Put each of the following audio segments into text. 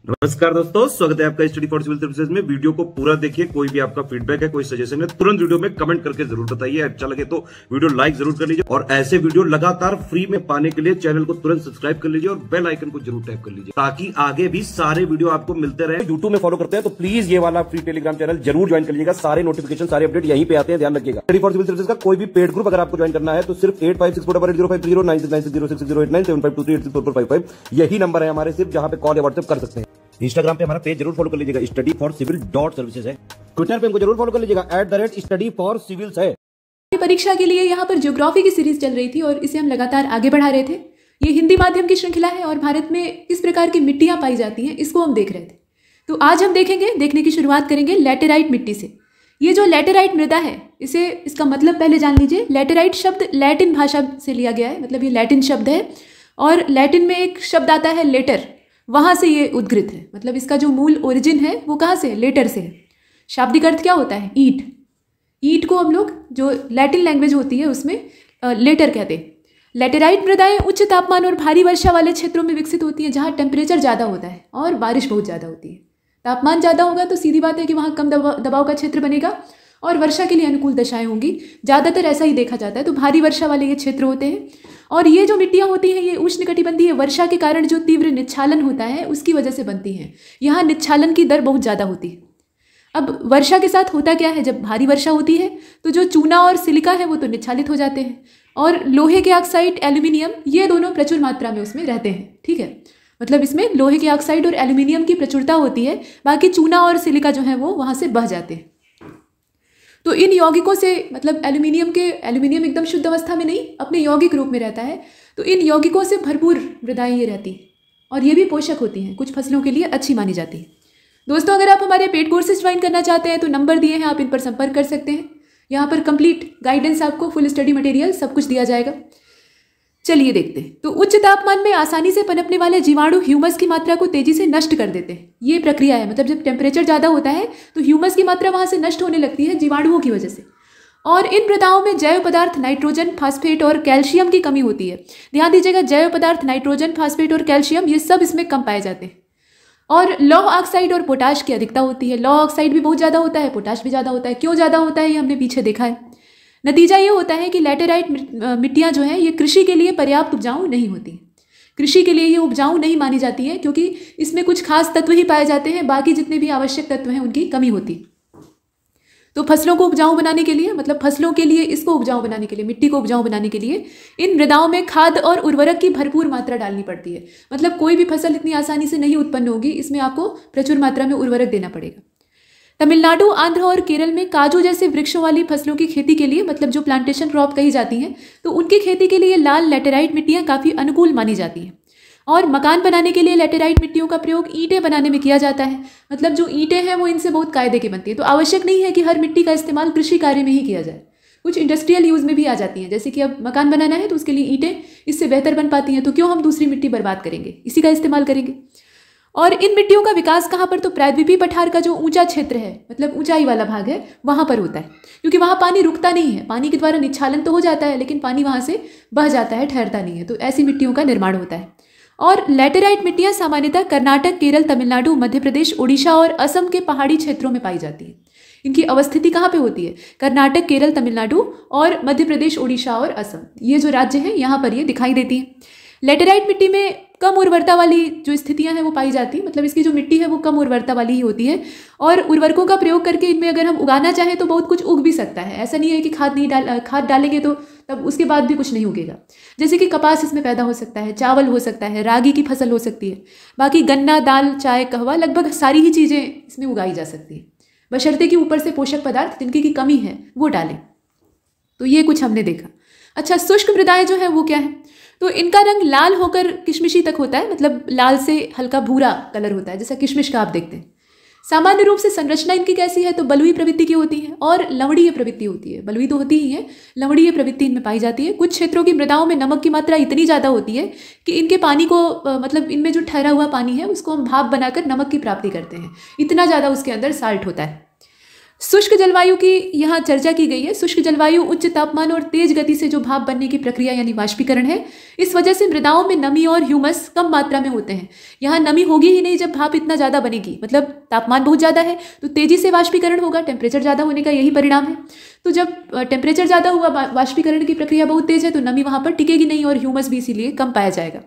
नमस्कार दोस्तों, स्वागत है आपका स्टडी फॉर सिविल सर्विसेज में। वीडियो को पूरा देखिए। कोई भी आपका फीडबैक है, कोई सजेशन है, तुरंत वीडियो में कमेंट करके जरूर बताइए। अच्छा लगे तो वीडियो लाइक जरूर कर लीजिए और ऐसे वीडियो लगातार फ्री में पाने के लिए चैनल को तुरंत सब्सक्राइब कर लीजिए और बेल आइकन को जरूर टैप कर लीजिए ताकि आगे भी सारे वीडियो आपको मिलते रहे। यूट्यूब में फॉलो करते हैं तो प्लीज ये वाला फ्री टेलीग्राम चैनल जरूर ज्वाइन कर लीजिएगा। सारे नोटिफिकेशन, सारे अपडेट यहीं पे आते हैं, ध्यान रखिएगा। स्टडी फॉर सिविल सर्विसेज का कोई भी पेड ग्रुप अगर आपको ज्वाइन करना है तो सिर्फ 85648053096960860893864455 यही नंबर है हमारे, सिर्फ जहां पे कॉल या व्हाट्सएप कर सकते हैं। इंस्टाग्राम पे हमारा पेज जरूर फॉलो कर लीजिएगा, स्टडी फॉर सिविल .सर्विसेज है। ट्विटर पे हमको जरूर फॉलो कर लीजिएगा, @study for civils है। परीक्षा के लिए यहाँ पर ज्योग्राफी की सीरीज चल रही थी और इसे हम लगातार आगे बढ़ा रहे थे। ये हिंदी माध्यम की श्रृंखला है और भारत में किस प्रकार की मिट्टियां पाई जाती हैं इसको हम देख रहे थे। तो आज हम देखने की शुरुआत करेंगे लैटेराइट मिट्टी से। ये जो लैटेराइट मृदा है, इसका मतलब पहले जान लीजिए। लैटेराइट शब्द लैटिन भाषा से लिया गया है, मतलब ये लैटिन शब्द है और लैटिन में एक शब्द आता है लेटर, वहां से ये उद्गृत है। मतलब इसका जो मूल ओरिजिन है वो कहाँ से है? लेटर से है। शाब्दिक अर्थ क्या होता है? ईट। ईट को हम लोग जो लैटिन लैंग्वेज होती है उसमें लेटर कहते हैं। लैटेराइट मृदाएं उच्च तापमान और भारी वर्षा वाले क्षेत्रों में विकसित होती हैं जहाँ टेम्परेचर ज़्यादा होता है और बारिश बहुत ज़्यादा होती है। तापमान ज़्यादा होगा तो सीधी बात है कि वहाँ कम दबाव का क्षेत्र बनेगा और वर्षा के लिए अनुकूल दशाएं होंगी। ज़्यादातर ऐसा ही देखा जाता है। तो भारी वर्षा वाले ये क्षेत्र होते हैं और ये जो मिट्टियाँ होती हैं ये उष्णकटिबंधीय वर्षा के कारण जो तीव्र निच्छालन होता है उसकी वजह से बनती हैं। यहाँ निच्छालन की दर बहुत ज़्यादा होती है। अब वर्षा के साथ होता क्या है, जब भारी वर्षा होती है तो जो चूना और सिलिका है वो तो निच्छालित हो जाते हैं और लोहे के ऑक्साइड, एल्यूमिनियम, ये दोनों प्रचुर मात्रा में उसमें रहते हैं। ठीक है, मतलब इसमें लोहे के ऑक्साइड और एल्यूमिनियम की प्रचुरता होती है, बाकी चूना और सिलिका जो है वो वहाँ से बह जाते हैं। तो इन यौगिकों से, मतलब एल्यूमिनियम एकदम शुद्ध अवस्था में नहीं, अपने यौगिक रूप में रहता है। तो इन यौगिकों से भरपूर मृदाएं ये रहती हैं और ये भी पोषक होती हैं, कुछ फसलों के लिए अच्छी मानी जाती है। दोस्तों, अगर आप हमारे पेड कोर्सेज ज्वाइन करना चाहते हैं तो नंबर दिए हैं, आप इन पर संपर्क कर सकते हैं। यहाँ पर कंप्लीट गाइडेंस, आपको फुल स्टडी मटेरियल सब कुछ दिया जाएगा। चलिए देखते हैं। तो उच्च तापमान में आसानी से पनपने वाले जीवाणु ह्यूमस की मात्रा को तेजी से नष्ट कर देते हैं। ये प्रक्रिया है, मतलब जब टेम्परेचर ज़्यादा होता है तो ह्यूमस की मात्रा वहाँ से नष्ट होने लगती है जीवाणुओं की वजह से। और इन मृदाओं में जैव पदार्थ नाइट्रोजन, फास्फेट और कैल्शियम की कमी होती है। ध्यान दीजिएगा, जैव पदार्थ नाइट्रोजन, फास्फेट और कैल्शियम ये सब इसमें कम पाए जाते हैं। और लौह ऑक्साइड और पोटाश की अधिकता होती है। लौह ऑक्साइड भी बहुत ज़्यादा होता है, पोटाश भी ज़्यादा होता है। क्यों ज़्यादा होता है ये हमने पीछे देखा है। नतीजा ये होता है कि लैटेराइट मिट्टियाँ जो हैं ये कृषि के लिए पर्याप्त उपजाऊ नहीं होती। कृषि के लिए ये उपजाऊ नहीं मानी जाती है क्योंकि इसमें कुछ खास तत्व ही पाए जाते हैं, बाकी जितने भी आवश्यक तत्व हैं उनकी कमी होती। तो फसलों को उपजाऊ बनाने के लिए, मतलब फसलों के लिए इसको उपजाऊ बनाने के लिए, मिट्टी को उपजाऊ बनाने के लिए इन मृदाओं में खाद और उर्वरक की भरपूर मात्रा डालनी पड़ती है। मतलब कोई भी फसल इतनी आसानी से नहीं उत्पन्न होगी, इसमें आपको प्रचुर मात्रा में उर्वरक देना पड़ेगा। तमिलनाडु, आंध्र और केरल में काजू जैसे वृक्षों वाली फसलों की खेती के लिए, मतलब जो प्लांटेशन क्रॉप कही जाती हैं, तो उनकी खेती के लिए लाल लैटेराइट मिट्टियाँ काफ़ी अनुकूल मानी जाती हैं। और मकान बनाने के लिए लैटेराइट मिट्टियों का प्रयोग ईंटें बनाने में किया जाता है। मतलब जो ईंटें हैं वो इनसे बहुत कायदे की बनती है। तो आवश्यक नहीं है कि हर मिट्टी का इस्तेमाल कृषि कार्य में ही किया जाए, कुछ इंडस्ट्रियल यूज़ में भी आ जाती हैं। जैसे कि अब मकान बनाना है तो उसके लिए ईंटें इससे बेहतर बन पाती हैं, तो क्यों हम दूसरी मिट्टी बर्बाद करेंगे, इसी का इस्तेमाल करेंगे। और इन मिट्टियों का विकास कहाँ पर? तो प्रायद्वीपीय पठार का जो ऊंचा क्षेत्र है, मतलब ऊंचाई वाला भाग है, वहाँ पर होता है, क्योंकि वहाँ पानी रुकता नहीं है। पानी के द्वारा निच्छालन तो हो जाता है लेकिन पानी वहाँ से बह जाता है, ठहरता नहीं है। तो ऐसी मिट्टियों का निर्माण होता है। और लैटेराइट मिट्टियाँ सामान्यतः कर्नाटक, केरल, तमिलनाडु, मध्य प्रदेश, ओडिशा और असम के पहाड़ी क्षेत्रों में पाई जाती है। इनकी अवस्थिति कहाँ पे होती है? कर्नाटक, केरल, तमिलनाडु और मध्य प्रदेश, ओडिशा और असम, ये जो राज्य हैं यहाँ पर ये दिखाई देती हैं। लैटेराइट मिट्टी में कम उर्वरता वाली जो स्थितियां हैं वो पाई जाती हैं, मतलब इसकी जो मिट्टी है वो कम उर्वरता वाली ही होती है। और उर्वरकों का प्रयोग करके इनमें अगर हम उगाना चाहें तो बहुत कुछ उग भी सकता है। ऐसा नहीं है कि खाद डालेंगे तो तब उसके बाद भी कुछ नहीं उगेगा। जैसे कि कपास इसमें पैदा हो सकता है, चावल हो सकता है, रागी की फसल हो सकती है, बाकी गन्ना, दाल, चाय, कहवा, लगभग सारी ही चीज़ें इसमें उगाई जा सकती हैं, बशर्ते कि ऊपर से पोषक पदार्थ जिनकी की कमी है वो डालें। तो ये कुछ हमने देखा। अच्छा, शुष्क मृदाएं जो है वो क्या है? तो इनका रंग लाल होकर किशमिशी तक होता है, मतलब लाल से हल्का भूरा कलर होता है, जैसा किशमिश का आप देखते हैं। सामान्य रूप से संरचना इनकी कैसी है? तो बलुई प्रवृत्ति की होती है और लवणीय प्रवृत्ति होती है। बलुई तो होती ही है, लवणीय प्रवृत्ति इनमें पाई जाती है। कुछ क्षेत्रों की मृदाओं में नमक की मात्रा इतनी ज़्यादा होती है कि इनके पानी को, मतलब इनमें जो ठहरा हुआ पानी है उसको हम भाप बनाकर नमक की प्राप्ति करते हैं, इतना ज़्यादा उसके अंदर साल्ट होता है। शुष्क जलवायु की यहाँ चर्चा की गई है। शुष्क जलवायु उच्च तापमान और तेज गति से जो भाप बनने की प्रक्रिया यानी वाष्पीकरण है, इस वजह से मृदाओं में नमी और ह्यूमस कम मात्रा में होते हैं। यहाँ नमी होगी ही नहीं जब भाप इतना ज़्यादा बनेगी, मतलब तापमान बहुत ज़्यादा है तो तेजी से वाष्पीकरण होगा, टेम्परेचर ज़्यादा होने का यही परिणाम है। तो जब टेम्परेचर ज़्यादा हुआ, वाष्पीकरण की प्रक्रिया बहुत तेज है, तो नमी वहाँ पर टिकेगी नहीं और ह्यूमस भी इसीलिए कम पाया जाएगा।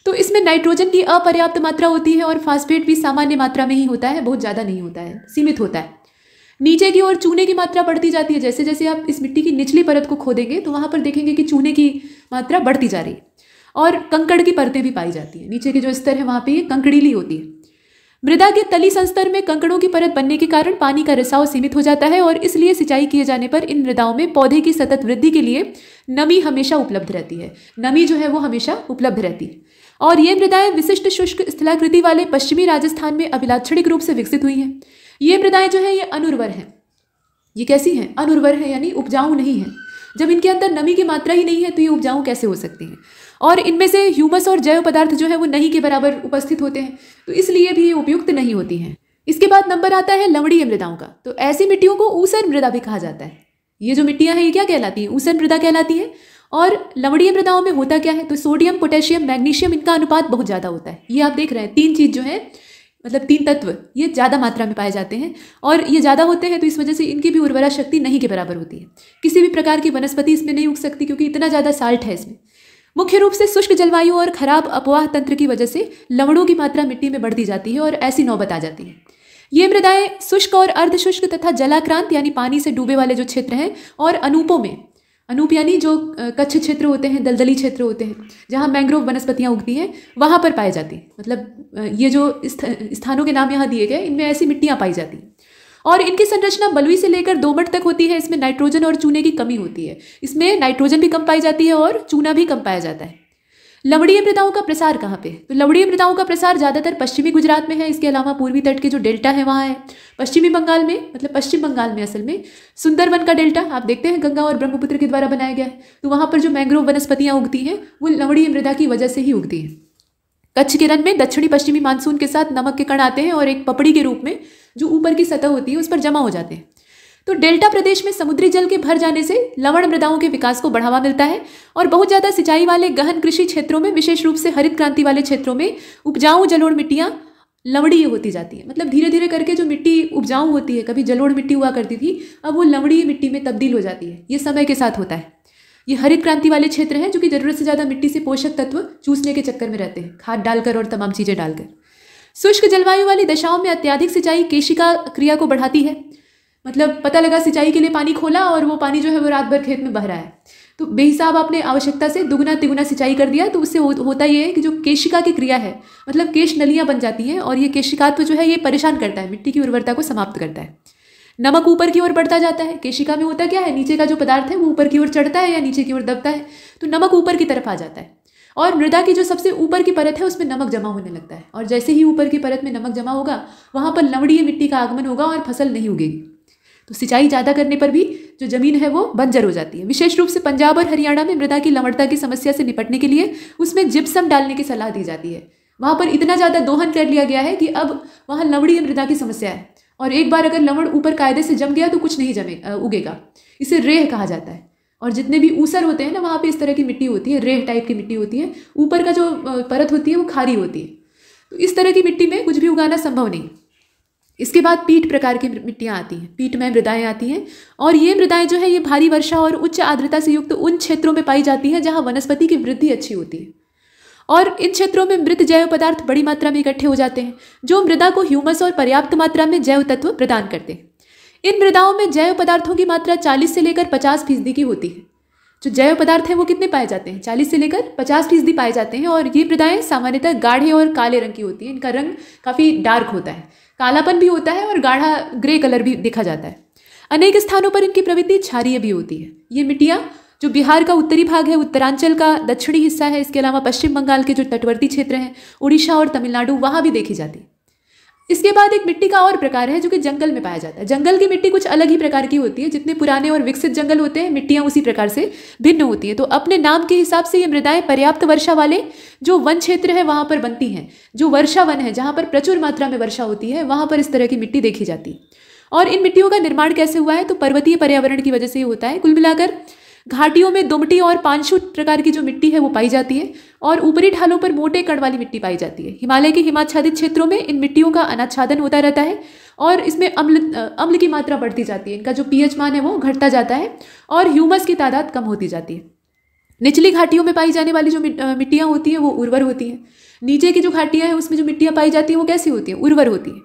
तो इसमें नाइट्रोजन की अपर्याप्त मात्रा होती है और फास्फेट भी सामान्य मात्रा में ही होता है, बहुत ज़्यादा नहीं होता है, सीमित होता है। नीचे की ओर चूने की मात्रा बढ़ती जाती है। जैसे जैसे आप इस मिट्टी की निचली परत को खोदेंगे तो वहाँ पर देखेंगे कि चूने की मात्रा बढ़ती जा रही है और कंकड़ की परतें भी पाई जाती हैं। नीचे के जो स्तर है वहाँ पे ये कंकड़ीली होती है। मृदा के तली संस्तर में कंकड़ों की परत बनने के कारण पानी का रिसाव सीमित हो जाता है और इसलिए सिंचाई किए जाने पर इन मृदाओं में पौधे की सतत वृद्धि के लिए नमी हमेशा उपलब्ध रहती है। नमी जो है वो हमेशा उपलब्ध रहती है। और ये मृदाएं विशिष्ट शुष्क स्थलाकृति वाले पश्चिमी राजस्थान में अभिलाक्षणिक रूप से विकसित हुई हैं। ये मृदाएं जो है ये अनुर्वर हैं। ये कैसी हैं? अनुर्वर है, यानी उपजाऊ नहीं है। जब इनके अंदर नमी की मात्रा ही नहीं है तो ये उपजाऊ कैसे हो सकती हैं? और इनमें से ह्यूमस और जैव पदार्थ जो है वो नहीं के बराबर उपस्थित होते हैं, तो इसलिए भी ये उपयुक्त नहीं होती हैं। इसके बाद नंबर आता है लवणीय मृदाओं का। तो ऐसी मिट्टियों को ऊसर मृदा भी कहा जाता है। ये जो मिट्टियां हैं ये क्या कहलाती हैं? ऊसर मृदा कहलाती है। और लवणीय मृदाओं में होता क्या है? तो सोडियम, पोटेशियम, मैग्नीशियम, इनका अनुपात बहुत ज़्यादा होता है। ये आप देख रहे हैं, तीन चीज़ जो है, मतलब तीन तत्व ये ज़्यादा मात्रा में पाए जाते हैं और ये ज़्यादा होते हैं तो इस वजह से इनकी भी उर्वरा शक्ति नहीं के बराबर होती है। किसी भी प्रकार की वनस्पति इसमें नहीं उग सकती क्योंकि इतना ज़्यादा साल्ट है इसमें। मुख्य रूप से शुष्क जलवायु और खराब अपवाह तंत्र की वजह से लवणों की मात्रा मिट्टी में बढ़ती जाती है और ऐसी नौबत आ जाती है। ये मृदाएं शुष्क और अर्धशुष्क तथा जलाक्रांत यानी पानी से डूबे वाले जो क्षेत्र हैं और अनूपों में, अनूप यानी जो कच्छ क्षेत्र होते हैं, दलदली क्षेत्र होते हैं जहाँ मैंग्रोव वनस्पतियाँ उगती हैं, वहाँ पर पाई जाती हैं। मतलब ये जो स्थानों के नाम यहाँ दिए गए, इनमें ऐसी मिट्टियाँ पाई जाती हैं और इनकी संरचना बलुई से लेकर दोमट तक होती है। इसमें नाइट्रोजन और चूने की कमी होती है। इसमें नाइट्रोजन भी कम पाई जाती है और चूना भी कम पाया जाता है। लवणीय मृदाओं का प्रसार कहाँ पे? तो लवणीय मृदाओं का प्रसार ज़्यादातर पश्चिमी गुजरात में है। इसके अलावा पूर्वी तट के जो डेल्टा है वहाँ है। पश्चिमी बंगाल में, मतलब पश्चिम बंगाल में असल में सुंदरवन का डेल्टा आप देखते हैं गंगा और ब्रह्मपुत्र के द्वारा बनाया गया है। तो वहाँ पर जो मैंग्रोव वनस्पतियाँ उगती हैं वो लवणीय मृदा की वजह से ही उगती हैं। कच्छ के रन में दक्षिणी पश्चिमी मानसून के साथ नमक के कण आते हैं और एक पपड़ी के रूप में जो ऊपर की सतह होती है उस पर जमा हो जाते हैं। तो डेल्टा प्रदेश में समुद्री जल के भर जाने से लवण मृदाओं के विकास को बढ़ावा मिलता है और बहुत ज़्यादा सिंचाई वाले गहन कृषि क्षेत्रों में, विशेष रूप से हरित क्रांति वाले क्षेत्रों में उपजाऊ जलोढ़ मिट्टियाँ लवणीय होती जाती है। मतलब धीरे धीरे करके जो मिट्टी उपजाऊ होती है, कभी जलोढ़ मिट्टी हुआ करती थी, अब वो लवणीय मिट्टी में तब्दील हो जाती है। ये समय के साथ होता है। ये हरित क्रांति वाले क्षेत्र हैं जो कि जरूरत से ज़्यादा मिट्टी से पोषक तत्व चूसने के चक्कर में रहते हैं, खाद डालकर और तमाम चीज़ें डालकर। शुष्क जलवायु वाली दशाओं में अत्यधिक सिंचाई केशिका क्रिया को बढ़ाती है। मतलब पता लगा सिंचाई के लिए पानी खोला और वो पानी जो है वो रात भर खेत में बह रहा है, तो बेहिसाब आपने आवश्यकता से दुगुना तिगुना सिंचाई कर दिया, तो उससे होता ये है कि जो केशिका की क्रिया है, मतलब केश नलियाँ बन जाती हैं और ये केशिकात्व जो है ये परेशान करता है, मिट्टी की उर्वरता को समाप्त करता है। नमक ऊपर की ओर बढ़ता जाता है। केशिका में होता क्या है, नीचे का जो पदार्थ है वो ऊपर की ओर चढ़ता है या नीचे की ओर दबता है, तो नमक ऊपर की तरफ आ जाता है और मृदा की जो सबसे ऊपर की परत है उसमें नमक जमा होने लगता है। और जैसे ही ऊपर की परत में नमक जमा होगा वहाँ पर लवणीय मिट्टी का आगमन होगा और फसल नहीं उगेगी। तो सिंचाई ज़्यादा करने पर भी जो ज़मीन है वो बंजर हो जाती है। विशेष रूप से पंजाब और हरियाणा में मृदा की लवणता की समस्या से निपटने के लिए उसमें जिप्सम डालने की सलाह दी जाती है। वहाँ पर इतना ज़्यादा दोहन कर लिया गया है कि अब वहाँ लवणीय मृदा की समस्या है और एक बार अगर लवण ऊपर कायदे से जम गया तो कुछ नहीं उगेगा। इसे रेह कहा जाता है। और जितने भी ऊसर होते हैं ना, वहाँ पे इस तरह की मिट्टी होती है, रेह टाइप की मिट्टी होती है, ऊपर का जो परत होती है वो खारी होती है। तो इस तरह की मिट्टी में कुछ भी उगाना संभव नहीं। इसके बाद पीट प्रकार की मिट्टियाँ आती हैं, पीटमय मृदाएं आती हैं और ये मृदाएं जो है ये भारी वर्षा और उच्च आर्द्रता से युक्त उन क्षेत्रों में पाई जाती हैं जहाँ वनस्पति की वृद्धि अच्छी होती है। और इन क्षेत्रों में मृत जैव पदार्थ बड़ी मात्रा में इकट्ठे हो जाते हैं जो मृदा को ह्यूमस और पर्याप्त मात्रा में जैव तत्व प्रदान करते हैं। इन मृदाओं में जैव पदार्थों की मात्रा 40 से लेकर 50% की होती है। जो जैव पदार्थ हैं वो कितने पाए जाते हैं? 40 से लेकर 50% पाए जाते हैं। और ये मृदाएं सामान्यतः गाढ़े और काले रंग की होती हैं। इनका रंग काफ़ी डार्क होता है, कालापन भी होता है और गाढ़ा ग्रे कलर भी देखा जाता है। अनेक स्थानों पर इनकी प्रवृत्ति क्षारीय भी होती है। ये मिट्टियाँ जो बिहार का उत्तरी भाग है, उत्तरांचल का दक्षिणी हिस्सा है, इसके अलावा पश्चिम बंगाल के जो तटवर्ती क्षेत्र हैं, उड़ीसा और तमिलनाडु, वहाँ भी देखी जाती है। इसके बाद एक मिट्टी का और प्रकार है जो कि जंगल में पाया जाता है। जंगल की मिट्टी कुछ अलग ही प्रकार की होती है। जितने पुराने और विकसित जंगल होते हैं मिट्टियाँ उसी प्रकार से भिन्न होती हैं। तो अपने नाम के हिसाब से ये मृदाएं पर्याप्त वर्षा वाले जो वन क्षेत्र है वहाँ पर बनती हैं। जो वर्षा वन है, जहाँ पर प्रचुर मात्रा में वर्षा होती है, वहाँ पर इस तरह की मिट्टी देखी जाती है। और इन मिट्टियों का निर्माण कैसे हुआ है, तो पर्वतीय पर्यावरण की वजह से ही होता है। कुल मिलाकर घाटियों में दोमटी और पानशूट प्रकार की जो मिट्टी है वो पाई जाती है और ऊपरी ढालों पर मोटे कण वाली मिट्टी पाई जाती है। हिमालय के हिमाच्छादित क्षेत्रों में इन मिट्टियों का अनाच्छादन होता रहता है और इसमें अम्ल की मात्रा बढ़ती जाती है, इनका जो pH मान है वो घटता जाता है और ह्यूमस की तादाद कम होती जाती है। निचली घाटियों में पाई जाने वाली जो मिट्टियाँ होती हैं वो उर्वर होती हैं। नीचे की जो घाटियाँ हैं उसमें जो मिट्टियाँ पाई जाती हैं वो कैसी होती हैं, उर्वर होती हैं।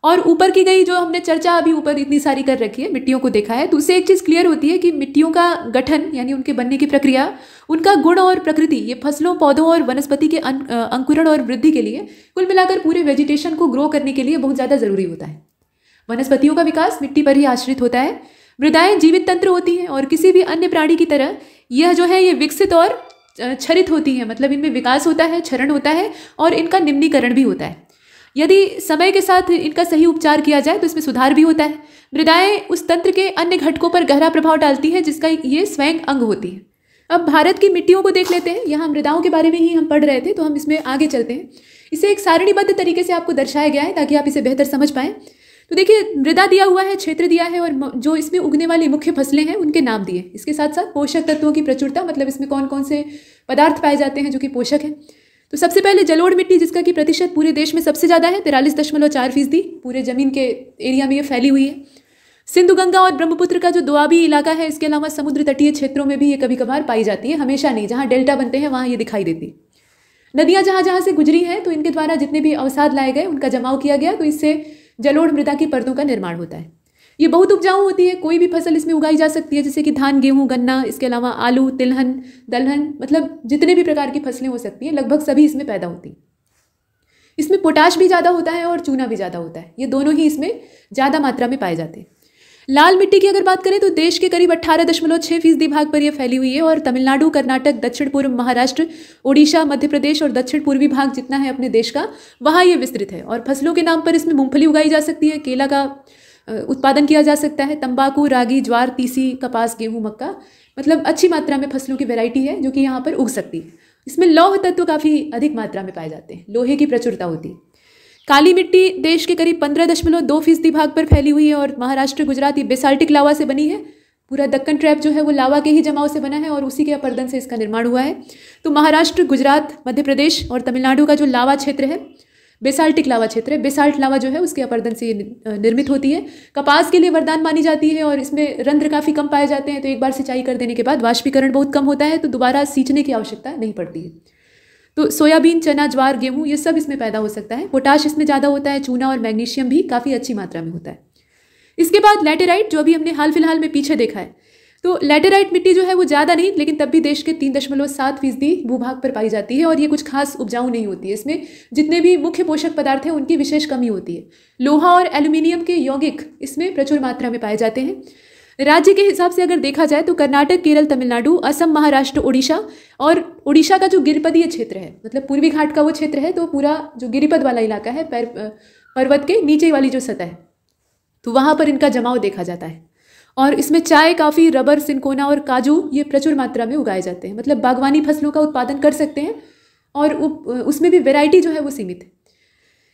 और ऊपर की गई जो हमने चर्चा अभी ऊपर इतनी सारी कर रखी है, मिट्टियों को देखा है, तो उससे एक चीज़ क्लियर होती है कि मिट्टियों का गठन यानी उनके बनने की प्रक्रिया, उनका गुण और प्रकृति, ये फसलों, पौधों और वनस्पति के अंकुरण और वृद्धि के लिए, कुल मिलाकर पूरे वेजिटेशन को ग्रो करने के लिए बहुत ज़्यादा ज़रूरी होता है। वनस्पतियों का विकास मिट्टी पर ही आश्रित होता है। मृदाएं जीवित तंत्र होती हैं और किसी भी अन्य प्राणी की तरह यह जो है ये विकसित और क्षरित होती हैं, मतलब इनमें विकास होता है, क्षरण होता है और इनका निम्नीकरण भी होता है। यदि समय के साथ इनका सही उपचार किया जाए तो इसमें सुधार भी होता है। मृदाएं उस तंत्र के अन्य घटकों पर गहरा प्रभाव डालती हैं जिसका ये स्वयं अंग होती है। अब भारत की मिट्टियों को देख लेते हैं। यहाँ मृदाओं के बारे में ही हम पढ़ रहे थे, तो हम इसमें आगे चलते हैं। इसे एक सारणीबद्ध तरीके से आपको दर्शाया गया है ताकि आप इसे बेहतर समझ पाएँ। तो देखिए, मृदा दिया हुआ है, क्षेत्र दिया है और जो इसमें उगने वाली मुख्य फसलें हैं उनके नाम दिए। इसके साथ साथ पोषक तत्वों की प्रचुरता, मतलब इसमें कौन कौन से पदार्थ पाए जाते हैं जो कि पोषक हैं। तो सबसे पहले जलोढ़ मिट्टी, जिसका कि प्रतिशत पूरे देश में सबसे ज़्यादा है, 43.4%, पूरे ज़मीन के एरिया में ये फैली हुई है। सिंधु, गंगा और ब्रह्मपुत्र का जो दोआबी इलाका है, इसके अलावा समुद्र तटीय क्षेत्रों में भी ये कभी कभार पाई जाती है, हमेशा नहीं। जहाँ डेल्टा बनते हैं वहाँ ये दिखाई देती है। नदियाँ जहाँ जहाँ से गुजरी हैं तो इनके द्वारा जितने भी अवसाद लाए गए उनका जमाव किया गया, तो इससे जलोढ़ मृदा की परतों का निर्माण होता है। ये बहुत उपजाऊ होती है, कोई भी फसल इसमें उगाई जा सकती है, जैसे कि धान, गेहूं, गन्ना, इसके अलावा आलू, तिलहन, दलहन, मतलब जितने भी प्रकार की फसलें हो सकती हैं लगभग सभी इसमें पैदा होती हैं। इसमें पोटाश भी ज़्यादा होता है और चूना भी ज़्यादा होता है, ये दोनों ही इसमें ज़्यादा मात्रा में पाए जाते हैं। लाल मिट्टी की अगर बात करें तो देश के करीब 18.6% भाग पर यह फैली हुई है और तमिलनाडु, कर्नाटक, दक्षिण पूर्व महाराष्ट्र, ओडिशा, मध्य प्रदेश और दक्षिण पूर्वी भाग जितना है अपने देश का, वहाँ ये विस्तृत है। और फसलों के नाम पर इसमें मूंगफली उगाई जा सकती है, केला का उत्पादन किया जा सकता है, तंबाकू, रागी, ज्वार, तीसी, कपास, गेहूं, मक्का, मतलब अच्छी मात्रा में फसलों की वैरायटी है जो कि यहाँ पर उग सकती है। इसमें लौह तत्व काफ़ी अधिक मात्रा में पाए जाते हैं, लोहे की प्रचुरता होती है। काली मिट्टी देश के करीब 15.2% भाग पर फैली हुई है और महाराष्ट्र, गुजरात ये बेसाल्टिक लावा से बनी है। पूरा दक्कन ट्रैप जो है वो लावा के ही जमाव से बना है और उसी के अपर्दन से इसका निर्माण हुआ है। तो महाराष्ट्र, गुजरात, मध्य प्रदेश और तमिलनाडु का जो लावा क्षेत्र है, बेसाल्टिक लावा क्षेत्र है, बेसाल्ट लावा जो है उसके अपर्दन से ये निर्मित होती है। कपास के लिए वरदान मानी जाती है और इसमें रंध्र काफ़ी कम पाए जाते हैं, तो एक बार सिंचाई कर देने के बाद वाष्पीकरण बहुत कम होता है, तो दोबारा सींचने की आवश्यकता नहीं पड़ती है। तो सोयाबीन, चना, ज्वार, गेहूं ये सब इसमें पैदा हो सकता है। पोटाश इसमें ज़्यादा होता है, चूना और मैग्नीशियम भी काफ़ी अच्छी मात्रा में होता है। इसके बाद लैटेराइट, जो अभी हमने हाल फिलहाल में पीछे देखा है, तो लैटेराइट मिट्टी जो है वो ज़्यादा नहीं, लेकिन तब भी देश के 3.7% भूभाग पर पाई जाती है और ये कुछ खास उपजाऊ नहीं होती है। इसमें जितने भी मुख्य पोषक पदार्थ हैं उनकी विशेष कमी होती है। लोहा और एल्यूमिनियम के यौगिक इसमें प्रचुर मात्रा में पाए जाते हैं। राज्य के हिसाब से अगर देखा जाए तो कर्नाटक, केरल, तमिलनाडु, असम, महाराष्ट्र, ओडिशा और ओडिशा का जो गिरिपदीय क्षेत्र है, मतलब पूर्वी घाट का वो क्षेत्र है, तो पूरा जो गिरिपद वाला इलाका है, पर्वत के नीचे वाली जो सतह है, तो वहाँ पर इनका जमाव देखा जाता है। और इसमें चाय, काफ़ी, रबर, सिनकोना और काजू ये प्रचुर मात्रा में उगाए जाते हैं, मतलब बागवानी फसलों का उत्पादन कर सकते हैं और उसमें भी वैरायटी जो है वो सीमित है।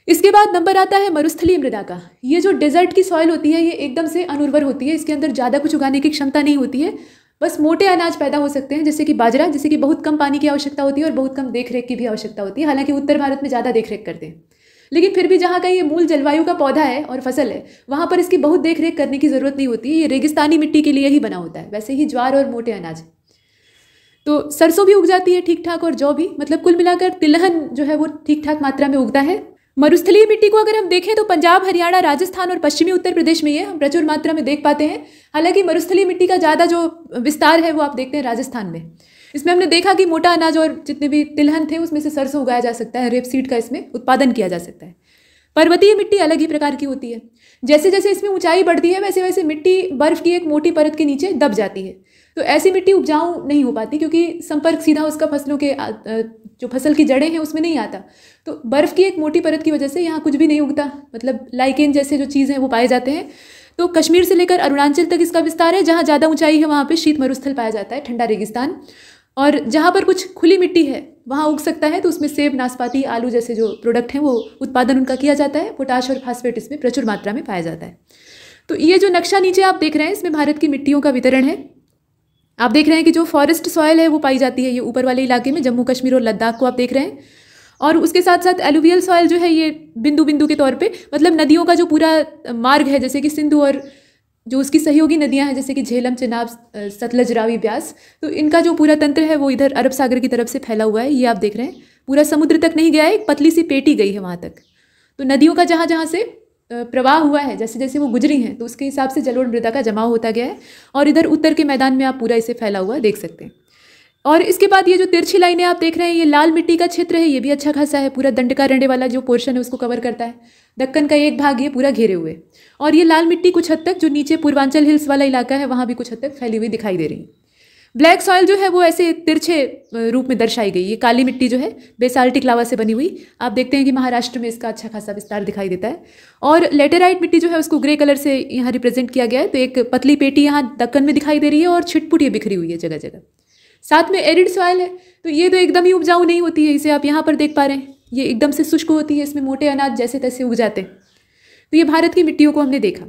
इसके बाद नंबर आता है मरुस्थलीय मृदा का। ये जो डेजर्ट की सॉइल होती है ये एकदम से अनुर्वर होती है, इसके अंदर ज़्यादा कुछ उगाने की क्षमता नहीं होती है, बस मोटे अनाज पैदा हो सकते हैं, जैसे कि बाजरा, जिसे कि बहुत कम पानी की आवश्यकता होती है और बहुत कम देखरेख की भी आवश्यकता होती है। हालांकि उत्तर भारत में ज़्यादा देखरेख करते हैं, लेकिन फिर भी जहाँ का ये मूल जलवायु का पौधा है और फसल है वहाँ पर इसकी बहुत देख रेख करने की ज़रूरत नहीं होती है, ये रेगिस्तानी मिट्टी के लिए ही बना होता है। वैसे ही ज्वार और मोटे अनाज, तो सरसों भी उग जाती है ठीक ठाक और जौ भी, मतलब कुल मिलाकर तिलहन जो है वो ठीक ठाक मात्रा में उगता है। मरुस्थलीय मिट्टी को अगर हम देखें तो पंजाब, हरियाणा, राजस्थान और पश्चिमी उत्तर प्रदेश में ये हम प्रचुर मात्रा में देख पाते हैं। हालांकि मरुस्थलीय मिट्टी का ज़्यादा जो विस्तार है वो आप देखते हैं राजस्थान में। इसमें हमने देखा कि मोटा अनाज और जितने भी तिलहन थे उसमें से सरसों उगाया जा सकता है, रेपसीड का इसमें उत्पादन किया जा सकता है। पर्वतीय मिट्टी अलग ही प्रकार की होती है। जैसे जैसे इसमें ऊंचाई बढ़ती है वैसे वैसे मिट्टी बर्फ की एक मोटी परत के नीचे दब जाती है, तो ऐसी मिट्टी उपजाऊ नहीं हो पाती क्योंकि संपर्क सीधा उसका फसलों के जो फसल की जड़ें हैं उसमें नहीं आता। तो बर्फ़ की एक मोटी परत की वजह से यहाँ कुछ भी नहीं उगता, मतलब लाइकेन जैसे जो चीज़ हैं वो पाए जाते हैं। तो कश्मीर से लेकर अरुणाचल तक इसका विस्तार है। जहाँ ज़्यादा ऊंचाई है वहाँ पे शीत मरुस्थल पाया जाता है, ठंडा रेगिस्तान, और जहाँ पर कुछ खुली मिट्टी है वहाँ उग सकता है, तो उसमें सेब, नाशपाती, आलू जैसे जो प्रोडक्ट हैं वो उत्पादन उनका किया जाता है। पोटाश और फास्फेट इसमें प्रचुर मात्रा में पाया जाता है। तो ये जो नक्शा नीचे आप देख रहे हैं, इसमें भारत की मिट्टियों का वितरण है। आप देख रहे हैं कि जो फॉरेस्ट सॉयल है वो पाई जाती है ये ऊपर वाले इलाके में, जम्मू कश्मीर और लद्दाख को आप देख रहे हैं। और उसके साथ साथ एलुवियल सॉयल जो है ये बिंदु बिंदु के तौर पे, मतलब नदियों का जो पूरा मार्ग है, जैसे कि सिंधु और जो उसकी सहयोगी नदियां हैं जैसे कि झेलम, चिनाब, सतलज, रावी, ब्यास, तो इनका जो पूरा तंत्र है वो इधर अरब सागर की तरफ से फैला हुआ है। ये आप देख रहे हैं पूरा समुद्र तक नहीं गया है, एक पतली सी पेटी गई है वहाँ तक। तो नदियों का जहाँ जहाँ से प्रवाह हुआ है, जैसे जैसे वो गुजरी हैं, तो उसके हिसाब से जलोढ़ मृदा का जमाव होता गया है। और इधर उत्तर के मैदान में आप पूरा इसे फैला हुआ देख सकते हैं। और इसके बाद ये जो तिरछी लाइनें आप देख रहे हैं, ये लाल मिट्टी का क्षेत्र है, ये भी अच्छा खासा है, पूरा दंडकारण्य वाला जो पोर्शन है उसको कवर करता है। दक्कन का एक भाग ये पूरा घेरे हुए, और ये लाल मिट्टी कुछ हद तक जो नीचे पूर्वांचल हिल्स वाला इलाका है वहाँ भी कुछ हद तक फैली हुई दिखाई दे रही है। ब्लैक सॉइल जो है वो ऐसे तिरछे रूप में दर्शाई गई। ये काली मिट्टी जो है बेसाल्टिक लावा से बनी हुई, आप देखते हैं कि महाराष्ट्र में इसका अच्छा खासा विस्तार दिखाई देता है। और लेटेराइट मिट्टी जो है उसको ग्रे कलर से यहाँ रिप्रेजेंट किया गया है। तो एक पतली पेटी यहाँ दक्कन में दिखाई दे रही है और छिटपुट ये बिखरी हुई है जगह जगह। साथ में एरिड सॉइल है, तो ये तो एकदम ही उपजाऊ नहीं होती है, इसे आप यहाँ पर देख पा रहे हैं, ये एकदम से शुष्क होती है, इसमें मोटे अनाज जैसे तैसे उग जाते हैं। तो ये भारत की मिट्टियों को हमने देखा।